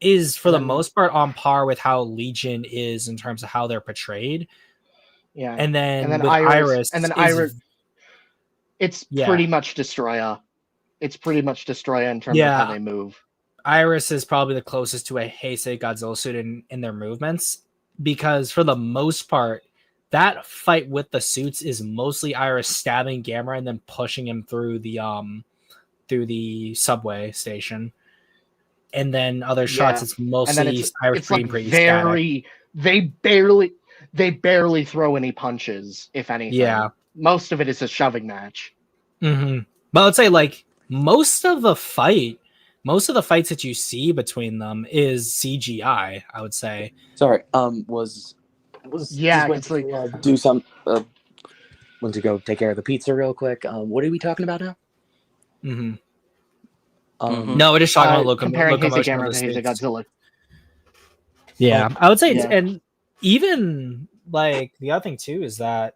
is for the most part on par with how Legion is in terms of how they're portrayed. Yeah, and then with Iris, it's yeah. pretty much Destroyer. It's pretty much Destroyer in terms of how they move. Iris is probably the closest to a Heisei Godzilla suit in their movements, because for the most part, that fight with the suits is mostly Iris stabbing Gamera and then pushing him through the subway station. And then other shots, it's mostly Iris being pretty static. They barely throw any punches, if anything. Yeah. Most of it is a shoving match. But I would say like most of the fight most of the fights that you see between them is CGI, I would say. Sorry, was Yeah, just went it's like to do some went to go take care of the pizza real quick. What are we talking about now? Mm-hmm. Mhm. No, we're just talking about comparing Heisei locomotion of Gamera the to Heisei suits. Godzilla. Yeah, I would say, yeah. and even like the other thing too is that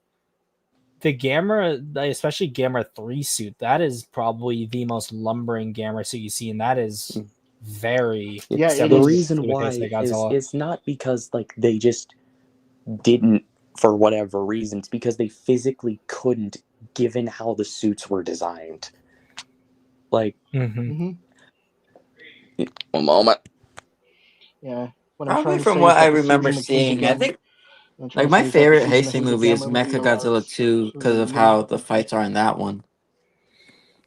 the Gamera, especially Gamera 3 suit, that is probably the most lumbering Gamera suit you see, and that is very Yeah, it The is. reason why is it's not because like they just didn't for whatever reasons, because they physically couldn't, given how the suits were designed. Like, Mm-hmm. one moment. Yeah. What I'm Probably trying to from say what is I that the remember season of Heisei seeing, I Gamera. think What I'm trying like to my say is that the favorite season of Heisei Heisei movie is Gamera movie Mechagodzilla allows 2 because of for how the fights are in that one.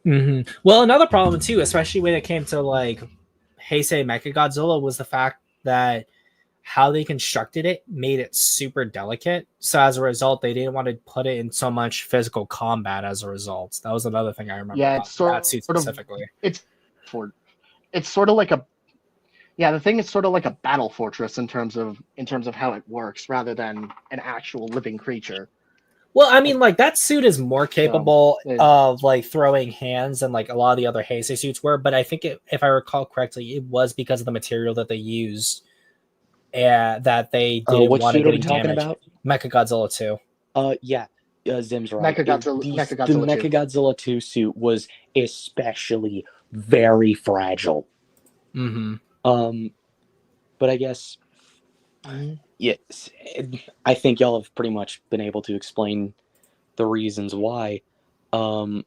Mm-hmm. Well, another problem too, especially when it came to like Heisei Mechagodzilla, was the fact that how they constructed it made it super delicate. So as a result, they didn't want to put it in so much physical combat. As a result, that was another thing I remember Yeah, about it's that suit sort of specifically. it's sort of like a the thing is sort of like a battle fortress in terms of how it works rather than an actual living creature. Well, I mean, like that suit is more capable it- of like throwing hands than like a lot of the other Heisei suits were. But I think if I recall correctly, it was because of the material that they used, and that they didn't What want it suit are we getting talking damaged. about? Mechagodzilla 2. Yeah, Zim's right. The Mechagodzilla 2. Mechagodzilla 2 suit was especially very fragile. Mm-hmm. But I guess, yes, I think y'all have pretty much been able to explain the reasons why. I'm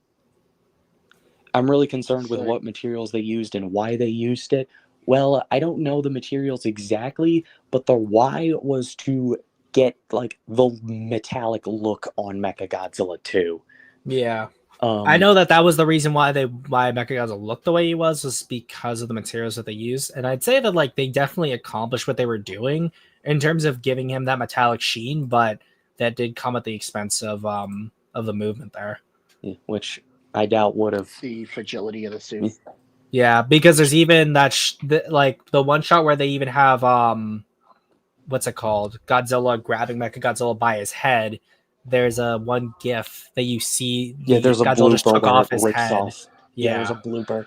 really concerned with what materials they used and why they used it. Well, I don't know the materials exactly, but the why was to get like the metallic look on Mechagodzilla 2. Yeah. I know that was the reason why Mechagodzilla looked the way he was because of the materials that they used, and I'd say that like they definitely accomplished what they were doing in terms of giving him that metallic sheen, but that did come at the expense of the movement there. Which I doubt would have the fragility of the suit. Yeah, because there's even that like the one shot where they even have what's it called? Godzilla grabbing Mechagodzilla by his head. There's a one GIF that you see. there's a Godzilla just blooper took where off it his rips head. off. Yeah, There's a blooper.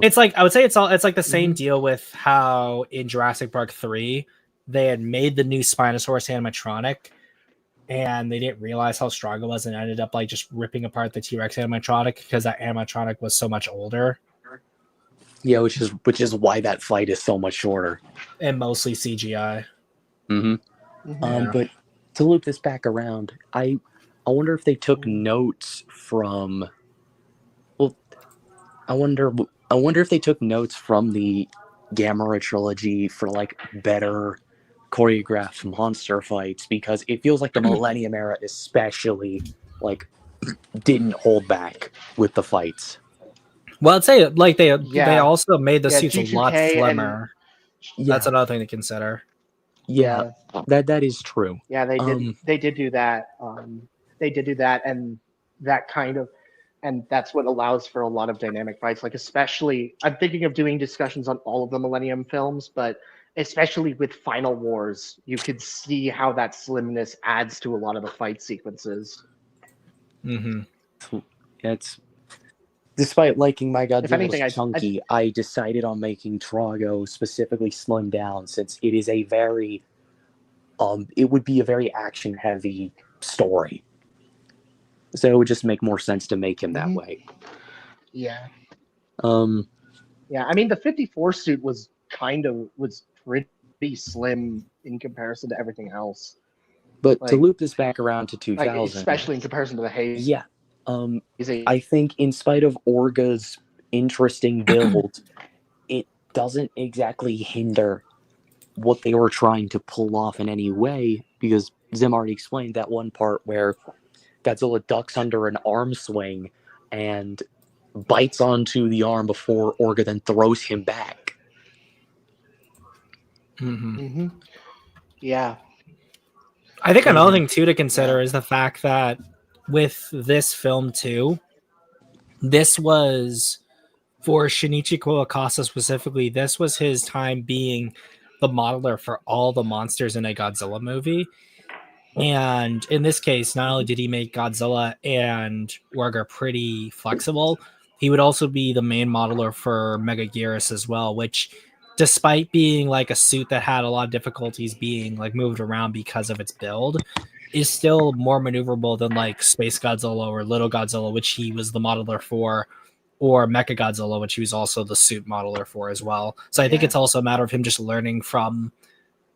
It's like I would say it's like the same deal with how in Jurassic Park 3 they had made the new Spinosaurus animatronic and they didn't realize how strong it was and ended up like just ripping apart the T-Rex animatronic because that animatronic was so much older. Yeah, which is why that fight is so much shorter and mostly CGI. Mm-hmm. But to loop this back around, I wonder if they took notes from. Well, I wonder if they took notes from the Gamera trilogy for like better choreographed monster fights, because it feels like the Millennium era especially like didn't hold back with the fights. Well, I'd say like they also made the suits a lot G2K slimmer. That's another thing to consider. Yeah, that is true. Yeah, they did do that. They did do that, and that kind of, and that's what allows for a lot of dynamic fights. Like especially, I'm thinking of doing discussions on all of the Millennium films, but especially with Final Wars, you could see how that slimness adds to a lot of the fight sequences. It's despite liking my Godzilla's anything, chunky, I decided on making Trago specifically slimmed down, since it is a very it would be a very action heavy story. So it would just make more sense to make him that way. Yeah. Yeah, I mean the 54 suit was pretty slim in comparison to everything else. But like, to loop this back around to 2000, like, especially in comparison to the Haze. Yeah. I think in spite of Orga's interesting build, it doesn't exactly hinder what they were trying to pull off in any way, because Zim already explained that one part where Godzilla ducks under an arm swing and bites onto the arm before Orga then throws him back. Yeah. I think another thing too to consider is the fact that with this film too, this was for Shinichi Kuwakasa specifically, this was his time being the modeler for all the monsters in a Godzilla movie. And in this case, not only did he make Godzilla and Orga pretty flexible, he would also be the main modeler for Megaguirus as well, which, despite being like a suit that had a lot of difficulties being like moved around because of its build, is still more maneuverable than like Space Godzilla or Little Godzilla, which he was the modeler for, or Mecha Godzilla, which he was also the suit modeler for as well. So I think it's also a matter of him just learning from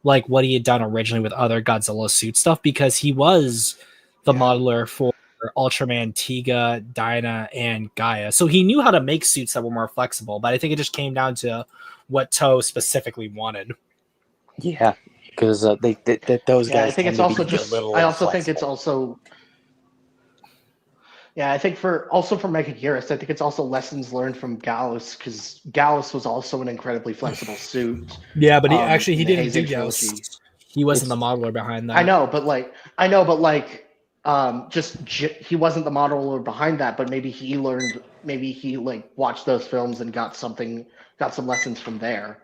like what he had done originally with other Godzilla suit stuff, because he was the modeler for Ultraman, Tiga, Dyna, and Gaia. So he knew how to make suits that were more flexible, but I think it just came down to what Toe specifically wanted. Yeah, because those guys. I think it's also just. I also think it's also. Yeah, I think for Megaguirus, I think it's also lessons learned from Gallus, because Gallus was also an incredibly flexible suit. Yeah, but he didn't Heisei do Gallus. He wasn't the modeler behind that. I know, but he wasn't the modeler behind that, but maybe he watched those films and got some lessons from there.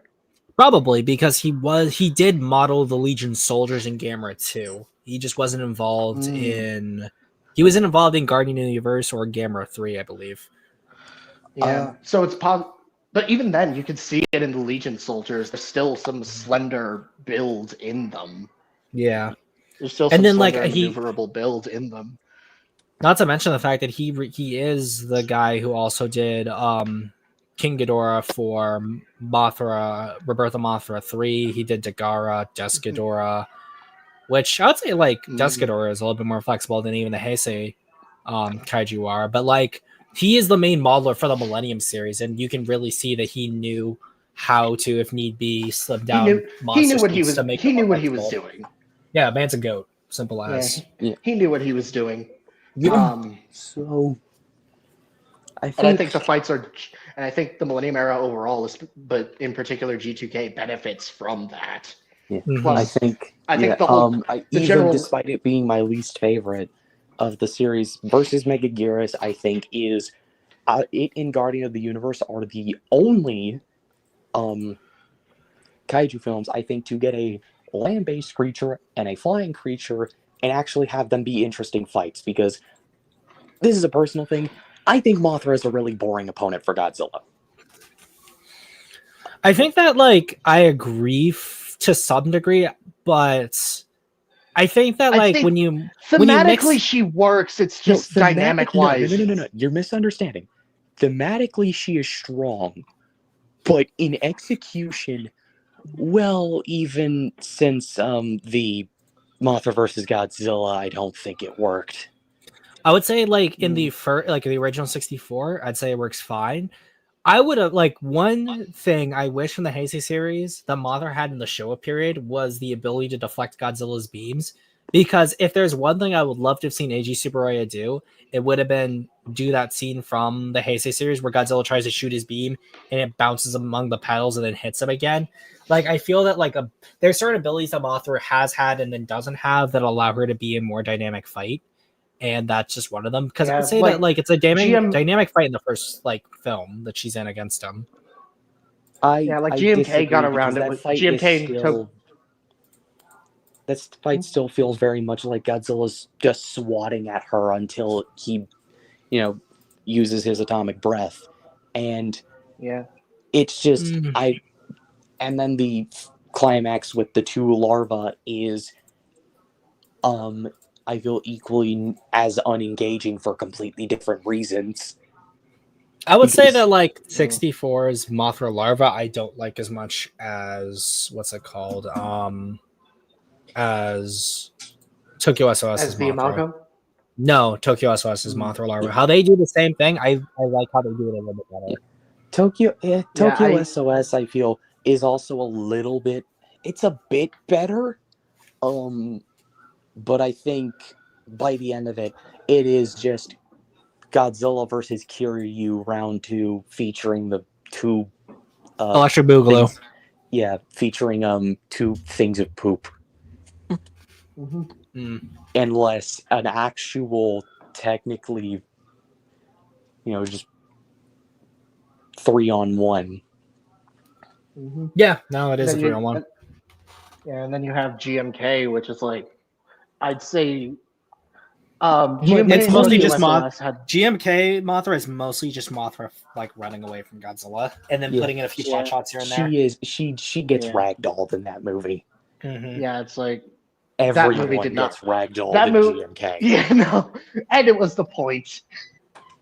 Probably because he did model the Legion soldiers in Gamera 2. He just wasn't involved in. He wasn't involved in Guardian of the Universe or Gamera 3, I believe. Yeah. So it's but even then, you can see it in the Legion soldiers. There's still some slender build in them. Yeah. There's still some maneuverable build in them. Not to mention the fact that he is the guy who also did King Ghidorah for Mothra, Rebirth of Mothra 3. He did Dagara, Death Ghidorah, which I would say Death Ghidorah is a little bit more flexible than even the Heisei kaiju are. But like he is the main modeler for the Millennium series, and you can really see that he knew how to, if need be, slip down. He knew what he was doing. Yeah, man's a goat. Simple as. Yeah. He knew what he was doing. So I think the fights are, and I think the Millennium era overall but in particular G2K benefits from that. Yeah. Plus, I think the whole, despite it being my least favorite of the series, versus Megaguirus, I think is it and Guardian of the Universe are the only kaiju films I think to get a land-based creature and a flying creature and actually have them be interesting fights, because this is a personal thing. I think Mothra is a really boring opponent for Godzilla. I think that I agree to some degree, but I think that when you thematically she works, it's just dynamic wise. No. You're misunderstanding. Thematically she is strong, but in execution, well, even since the Mothra versus Godzilla, I don't think it worked. I would say in the the original 64, I'd say it works fine. I would have one thing I wish from the Heisei series that Mothra had in the Showa period was the ability to deflect Godzilla's beams. Because if there's one thing I would love to have seen Eiji Tsuburaya do, it would have been do that scene from the Heisei series where Godzilla tries to shoot his beam and it bounces among the pedals and then hits him again. I feel that there's certain abilities that Mothra has had and then doesn't have that allow her to be a more dynamic fight. And that's just one of them, because I would say that it's a dynamic fight in the first film that she's in against him. GMK got around it with GMK. That fight still feels very much like Godzilla's just swatting at her until he, uses his atomic breath, and it's just and then the climax with the two larvae is, I feel equally as unengaging for completely different reasons. I would say that 64's Mothra larva I don't like as much as what's it called? As Tokyo SOS's the Mothra. amalgam? No, Tokyo SOS's Mothra larva. How they do the same thing, I like how they do it a little bit better. Tokyo SOS, I feel, is also a little bit. It's a bit better. But I think by the end of it, it is just Godzilla versus Kiryu round 2, featuring the two Electric Boogaloo. Featuring two things of poop. Unless an actual technically, just 3-on-1. Mm-hmm. Yeah, no, it is a 3-on-1. Yeah, and then you have GMK, which is like, I'd say, It's GMK and mostly Godzilla just SOS had. GMK Mothra is mostly just Mothra like running away from Godzilla and then putting in a few pot shots here and there. She gets ragdolled in that movie. Mm-hmm. Yeah, it's like Everyone that movie did not. gets ragdolled That in movie. GMK. Yeah, no, and it was the point.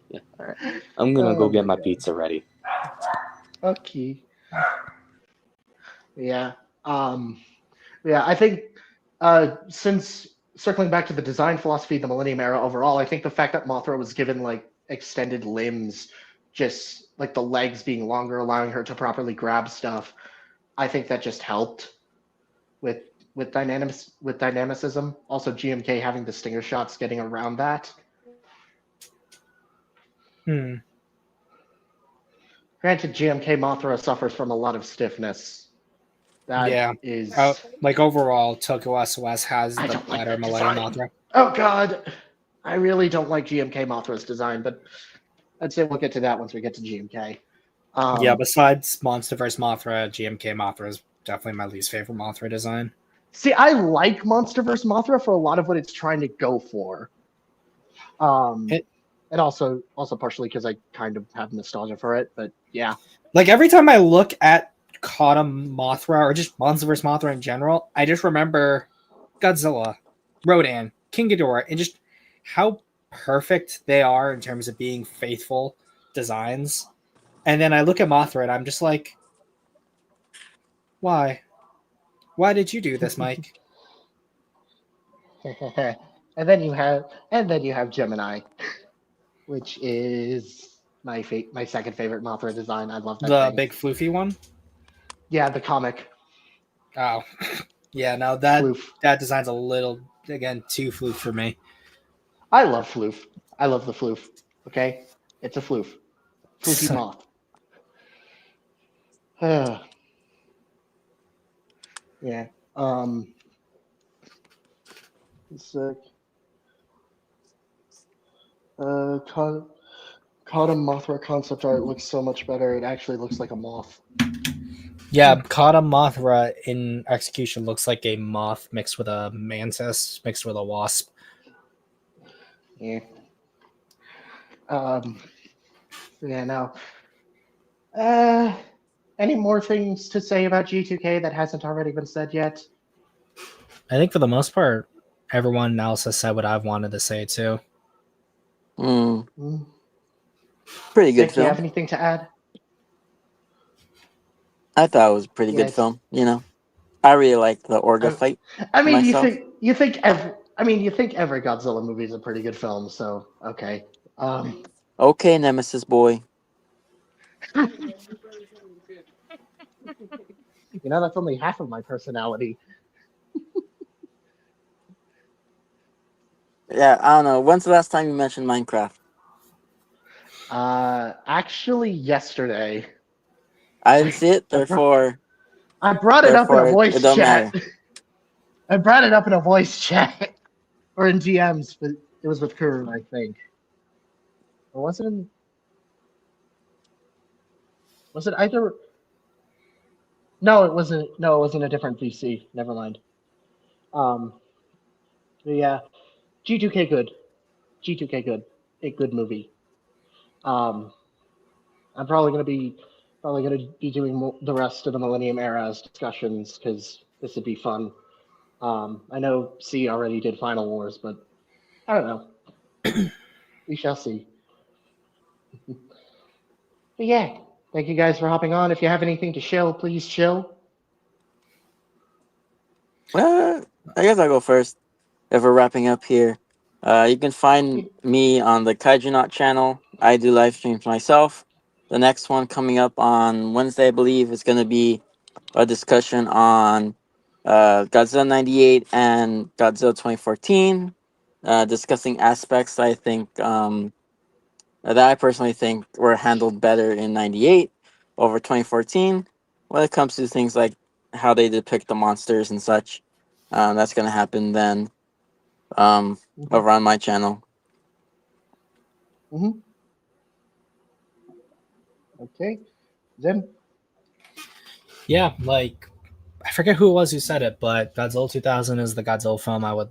Yeah, all right. I'm gonna go get my pizza ready. Okay. Yeah. Yeah, I think since circling back to the design philosophy of the Millennium era overall, I think the fact that Mothra was given like extended limbs, just like the legs being longer, allowing her to properly grab stuff, I think that just helped with dynamicism. Also, GMK having the stinger shots, getting around that. Granted, GMK Mothra suffers from a lot of stiffness. That is. Like overall, Tokyo SOS has I the don't like better that Millennium design. Mothra. Oh god, I really don't like GMK Mothra's design, but I'd say we'll get to that once we get to GMK. Yeah, besides Monster vs. Mothra, GMK Mothra is definitely my least favorite Mothra design. See, I like Monster vs. Mothra for a lot of what it's trying to go for. And also partially because I kind of have nostalgia for it, but yeah. Like every time I look at Kata Mothra or just Monster vs. Mothra in general, I just remember Godzilla, Rodan, King Ghidorah, and just how perfect they are in terms of being faithful designs. And then I look at Mothra and I'm just like, why? Why did you do this, Mike? and then you have Gemini, which is my second favorite Mothra design. I love that The thing. big floofy one? Yeah, the comic. Oh. Yeah, no, that design's a little, again, too floof for me. I love floof. I love the floof. Okay? It's a floof. Floofy moth. Yeah. Sick. Kata Mothra concept art looks so much better. It actually looks like a moth. Yeah, Kata Mothra in execution looks like a moth mixed with a mantis, mixed with a wasp. Yeah. Yeah, no. Any more things to say about G2K that hasn't already been said yet? I think for the most part, everyone else has said what I've wanted to say too. Pretty good Sick, film. you have anything to add? I thought it was a pretty good film. You know, I really like the Orga fight. I mean, myself. you think every Godzilla movie is a pretty good film. So okay. Okay, Nemesis boy. You know, that's only half of my personality. Yeah, I don't know. When's the last time you mentioned Minecraft? Actually, yesterday. I didn't see it, therefore. I brought it up in a voice it don't chat. matter. I brought it up in a voice chat or in GMs, but it was with Kuru, I think. Or was it in? Was it either? No, it wasn't. No, it wasn't a different VC. Never mind. Yeah, G2K good. G2K good. A good movie. I'm probably gonna be doing the rest of the Millennium era as discussions because this would be fun. I know C already did Final Wars, but I don't know. We shall see. But yeah, thank you guys for hopping on. If you have anything to show, please show. I guess I'll go first. If we're wrapping up here, you can find me on the Kaijunaut channel. I do live streams myself. The next one coming up on Wednesday, I believe, is going to be a discussion on Godzilla 98 and Godzilla 2014, discussing aspects I think that I personally think were handled better in 98 over 2014 when it comes to things like how they depict the monsters and such. That's going to happen then over on my channel. Okay. Zim? Yeah, like I forget who it was who said it, but Godzilla 2000 is the Godzilla film I would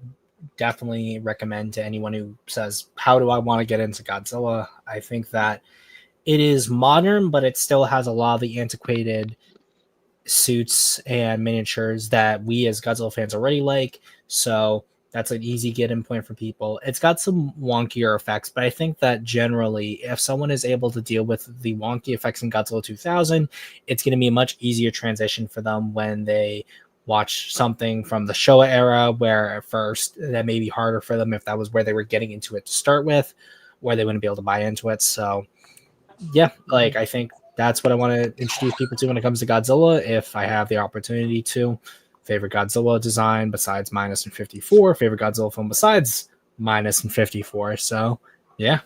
definitely recommend to anyone who says, how do I want to get into Godzilla? I think that it is modern, but it still has a lot of the antiquated suits and miniatures that we as Godzilla fans already like. So that's an easy get in point for people. It's got some wonkier effects, but I think that generally, if someone is able to deal with the wonky effects in Godzilla 2000, it's going to be a much easier transition for them when they watch something from the Showa era, where at first that may be harder for them if that was where they were getting into it to start with, where they wouldn't be able to buy into it. So yeah, like I think that's what I want to introduce people to when it comes to Godzilla. If I have the opportunity to, favorite Godzilla design besides minus and 54, favorite Godzilla film besides minus and 54. So yeah,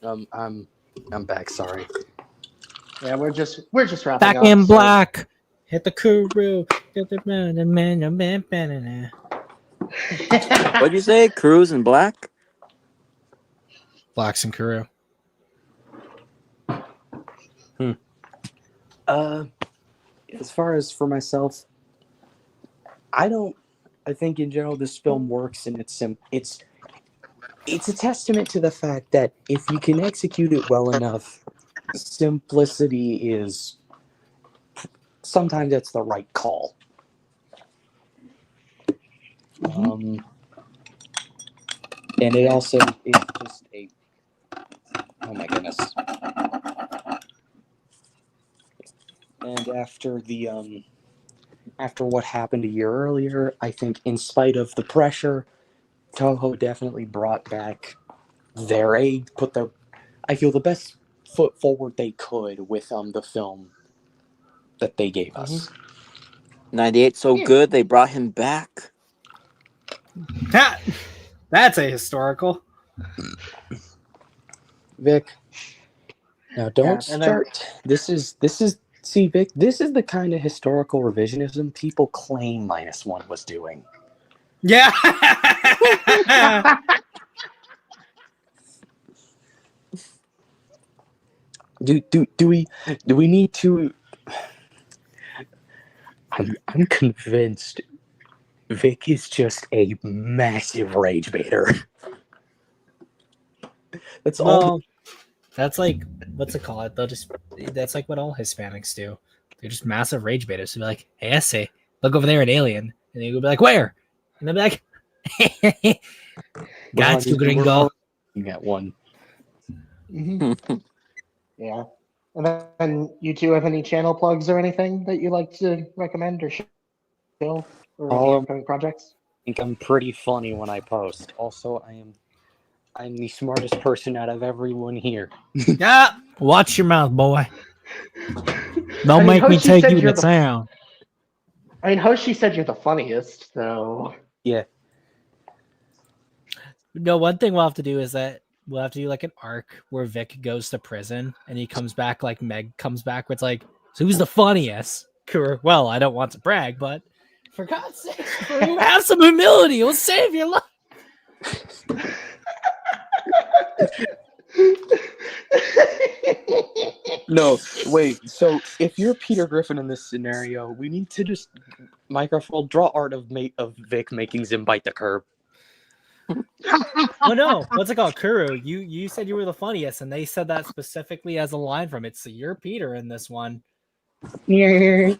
I'm back. Sorry. Yeah, we're just wrapping back up. in so- black. Hit the Kuru. What'd you say? Cruise in black? Blacks and Kuru. As far as for myself, I think in general this film works, and it's a testament to the fact that if you can execute it well enough, simplicity is sometimes that's the right call. And it also is just a oh my goodness. And after what happened a year earlier, I think in spite of the pressure, Toho definitely brought back their aid, I feel the best foot forward they could with the film that they gave us. 98 so good they brought him back. That's a historical. Vic, now don't Yeah, and then- start. This is see Vic. This is the kind of historical revisionism people claim -1 was doing. Yeah. Do we need to? I'm convinced Vic is just a massive rage baiter. That's all. Well, that's like, what's it called? That's like what all Hispanics do. They're just massive rage baiters. So be like, hey, Ese, look over there at Alien. And they will be like, where? And they'll be like, got you, gringo. You got one. Yeah. And then you two have any channel plugs or anything that you like to recommend or show or any upcoming projects? I think I'm pretty funny when I post. Also, I'm the smartest person out of everyone here. Yeah, watch your mouth, boy. Don't make me Hoshi take said you you're to town. I mean, Hoshi said you're the funniest, so Yeah. No, one thing we'll have to do is that we'll have to do like an arc where Vic goes to prison and he comes back like Meg comes back with like, so who's the funniest? Kuru, well, I don't want to brag, but for God's sake, Kuru, have some humility. It will save your life. No, wait. So if you're Peter Griffin in this scenario, we need to just microphone draw art of Vic making Zim bite the curb. Well, no, what's it called? Kuru, you said you were the funniest, and they said that specifically as a line from it. So you're Peter in this one. And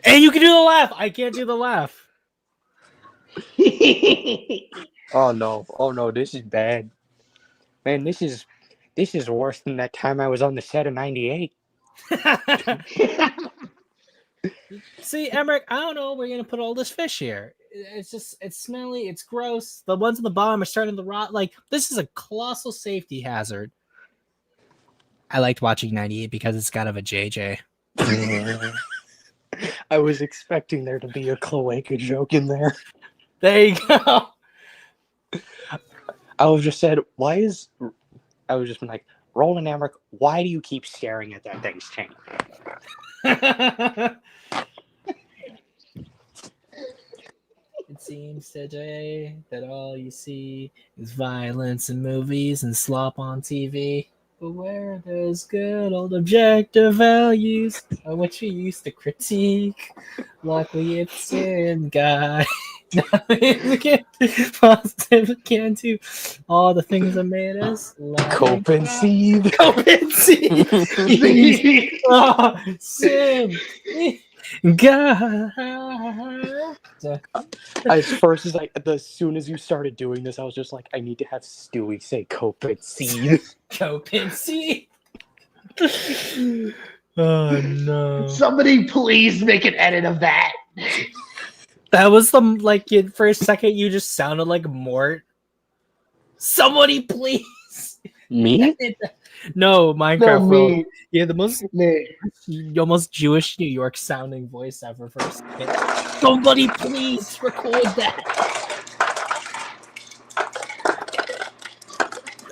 you can do the laugh. I can't do the laugh. Oh no, this is bad. Man, this is worse than that time I was on the set of 98. See, Emmerich, I don't know. We're gonna put all this fish here. It's smelly. It's gross. The ones on the bottom are starting to rot. Like, this is a colossal safety hazard. I liked watching 98 because it's kind of a JJ. I was expecting there to be a cloaca joke in there. There you go. I was just said, I was just like, Roland Emmerich, why do you keep staring at that thing's tank? It seems today that all you see is violence in movies and slop on TV. But where are those good old objective values on which we used to critique? Luckily, it's in God. Now we can positive can do all the things that made us laugh. Cope and seethe. Cope and seethe. Oh, sin. God. As soon as you started doing this, I was just like, I need to have Stewie say cope and seethe. Cope and seethe. Oh no! Somebody please make an edit of that. That was for a second you just sounded like Mort. Somebody please. Me? No, Minecraft No, World. me. Yeah, the most Me. Jewish New York sounding voice ever for a second. Somebody please record that.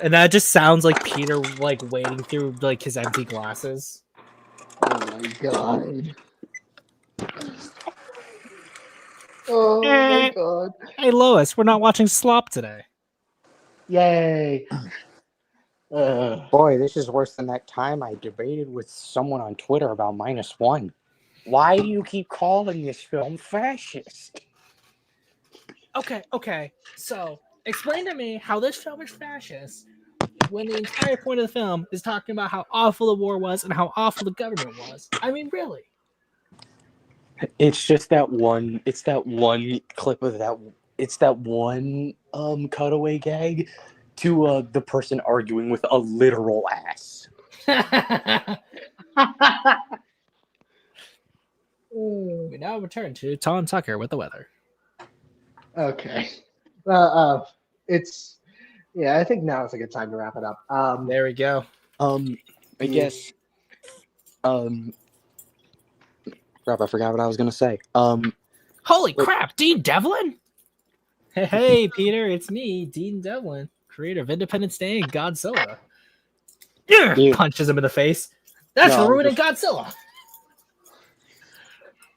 And that just sounds like Peter wading through his empty glasses. Oh my god. Oh my god. Hey Lois, we're not watching Slop today. Yay. Boy, this is worse than that time I debated with someone on Twitter about -1. Why do you keep calling this film fascist? Okay. So, explain to me how this film is fascist when the entire point of the film is talking about how awful the war was and how awful the government was. I mean, really. It's just that one. It's that one clip of that. It's that one cutaway gag to the person arguing with a literal ass. We now return to Tom Tucker with the weather. Okay. I think now is a good time to wrap it up. There we go. I guess. Crap, I forgot what I was gonna say. Holy crap, Dean Devlin! Hey, Peter, it's me, Dean Devlin, creator of Independence Day and Godzilla. Dude. Punches him in the face. That's for ruining Godzilla.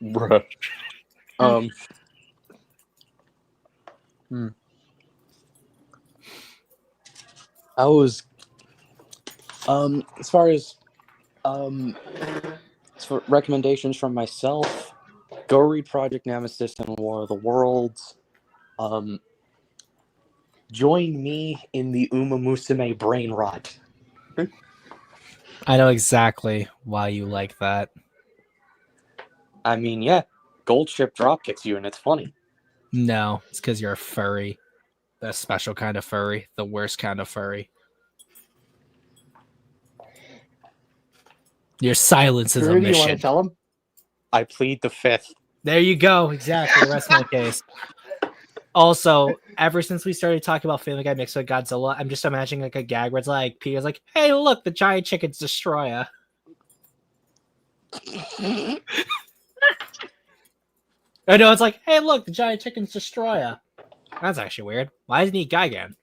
Bruh. I was as far as for recommendations from myself, go read Project Nemesis and War of the Worlds. Join me in the Uma Musume brain rot. I know exactly why you like that. I mean, yeah, Gold Ship drop kicks you and it's funny. No, it's because you're a furry. The special kind of furry. The worst kind of furry. Your silence is a Drew, do you want mission. to tell him? I plead the fifth. There you go. Exactly. Rest my case. Also, ever since we started talking about Family Guy mixed with Godzilla, I'm just imagining a gag where it's Peter's like, hey, look, the giant chicken's destroyer. I know, it's hey, look, the giant chicken's destroyer. That's actually weird. Why isn't he Gigan?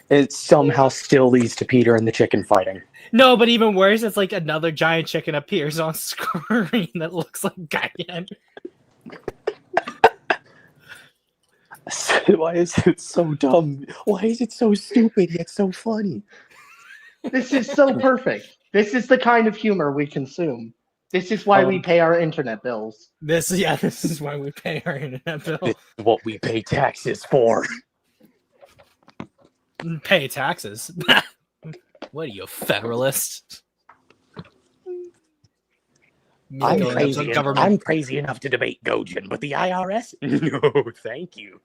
It somehow still leads to Peter and the chicken fighting. No, but even worse, it's another giant chicken appears on screen that looks like Gigan. Why is it so dumb? Why is it so stupid yet so funny? This is so perfect. This is the kind of humor we consume. This is why we pay our internet bills. This is why we pay our internet bill. This is what we pay taxes for. Pay taxes. What are you, a federalist? I'm crazy enough to debate Gojin, but the IRS? No, thank you.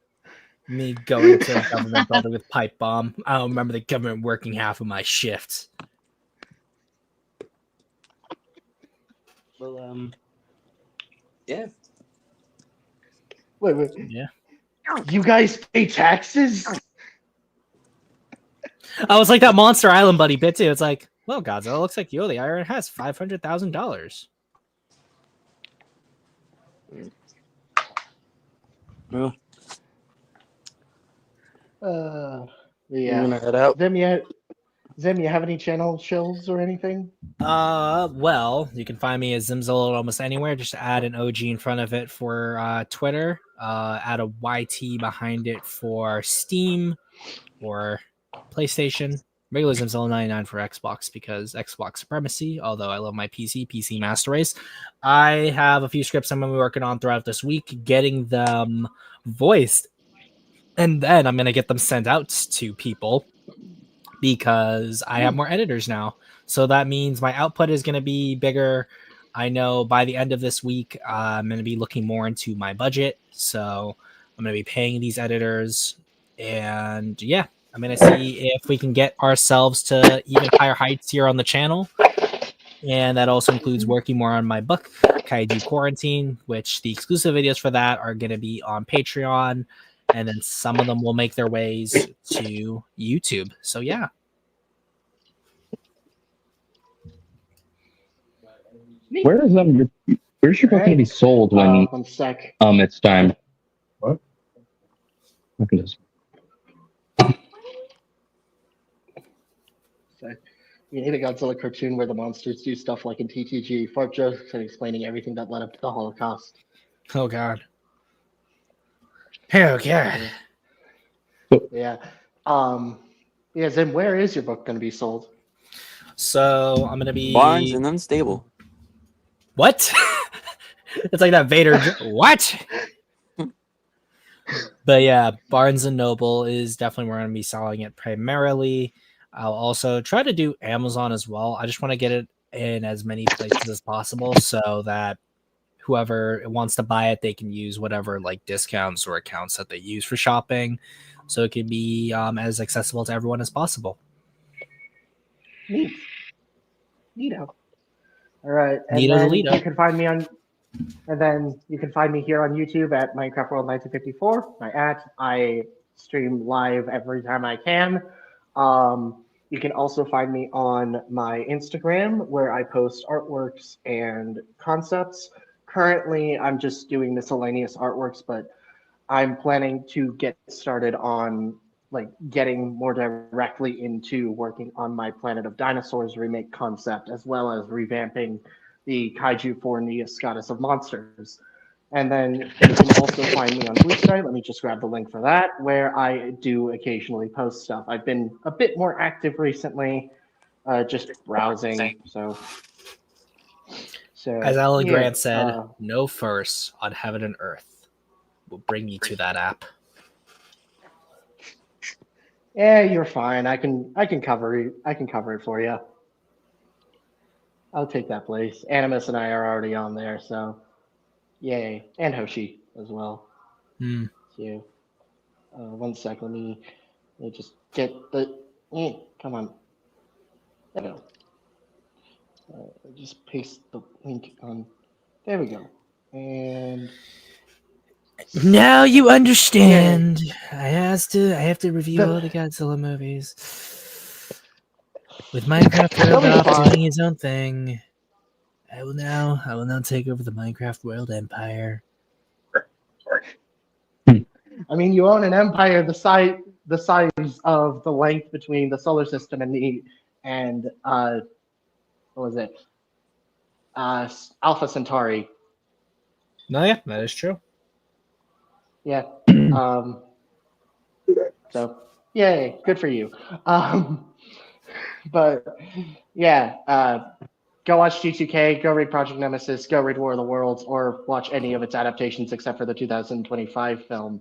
Me going to a government building with pipe bomb. I don't remember the government working half of my shift. Well, yeah. Wait. Yeah. You guys pay taxes? I was like that Monster Island buddy bit too. It's well, Godzilla, looks like the IRS has $500,000. Well, Yeah. I'm gonna head out. Zim, you have any channel shills or anything? Well, you can find me as Zimzilla almost anywhere. Just add an OG in front of it for Twitter. Add a YT behind it for Steam or PlayStation. Regular is still $99 for Xbox because Xbox supremacy. Although I love my PC Master Race. I have a few scripts I'm going to be working on throughout this week, getting them voiced, and then I'm going to get them sent out to people because I have more editors now. So that means my output is going to be bigger. I know by the end of this week, I'm going to be looking more into my budget. So I'm going to be paying these editors. And yeah, I'm going to see if we can get ourselves to even higher heights here on the channel. And that also includes working more on my book, Kaiju Quarantine, which the exclusive videos for that are going to be on Patreon. And then some of them will make their ways to YouTube. So yeah. Where's your book going to be sold when 1 sec. it's time? What? Look at this. You need a Godzilla cartoon where the monsters do stuff like in TTG, fart jokes, and explaining everything that led up to the Holocaust. Oh god. Oh god. Yeah. Yeah, Zim, where is your book going to be sold? So I'm gonna be Barnes and Unstable. What? It's like that Vader. What? But yeah, Barnes and Noble is definitely where I'm gonna be selling it primarily. I'll also try to do Amazon as well. I just want to get it in as many places as possible so that whoever wants to buy it, they can use whatever like discounts or accounts that they use for shopping, so it can be as accessible to everyone as possible. Neat. Neato. All right, and Neat as a then Lido. you can find me on, and then you can find me here on YouTube at Minecraft World 1954. I stream live every time I can. You can also find me on my Instagram where I post artworks and concepts. Currently, I'm just doing miscellaneous artworks, but I'm planning to get started on like getting more directly into working on my Planet of Dinosaurs remake concept, as well as revamping the Kaiju 4 Neos Goddess of Monsters. And then you can also find me on Bluesky. Let me just grab the link for that, where I do occasionally post stuff. I've been a bit more active recently, just browsing. So As Alan yeah, Grant said, no first on heaven and earth will bring you to that app. yeah, you're fine. I can cover it. I can cover it for you. I'll take that place. Animus and I are already on there, so yay, and Hoshi as well. So, 1 sec. Let me just get the. Come on. There we go. Just paste the link on. There we go. And now you understand. I have to review all the Godzilla movies. With Minecraft World off doing his own thing, I will now take over the Minecraft World Empire. I mean, you own an empire the size of the length between the solar system and what was it? Alpha Centauri. No, yeah, that is true. Yeah. So, yay, good for you. But yeah, go watch G2K, go read Project Nemesis, go read War of the Worlds, or watch any of its adaptations except for the 2025 film.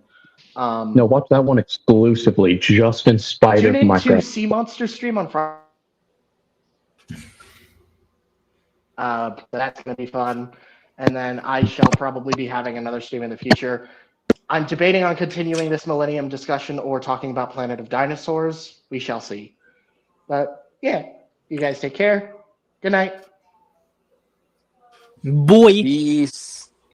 No, watch that one exclusively, just in spite of Tune in to Minecraft. Sea Monster stream on Friday. That's going to be fun. And then I shall probably be having another stream in the future. I'm debating on continuing this Millennium discussion or talking about Planet of Dinosaurs. We shall see. But yeah, you guys take care. Good night. Boy. Peace.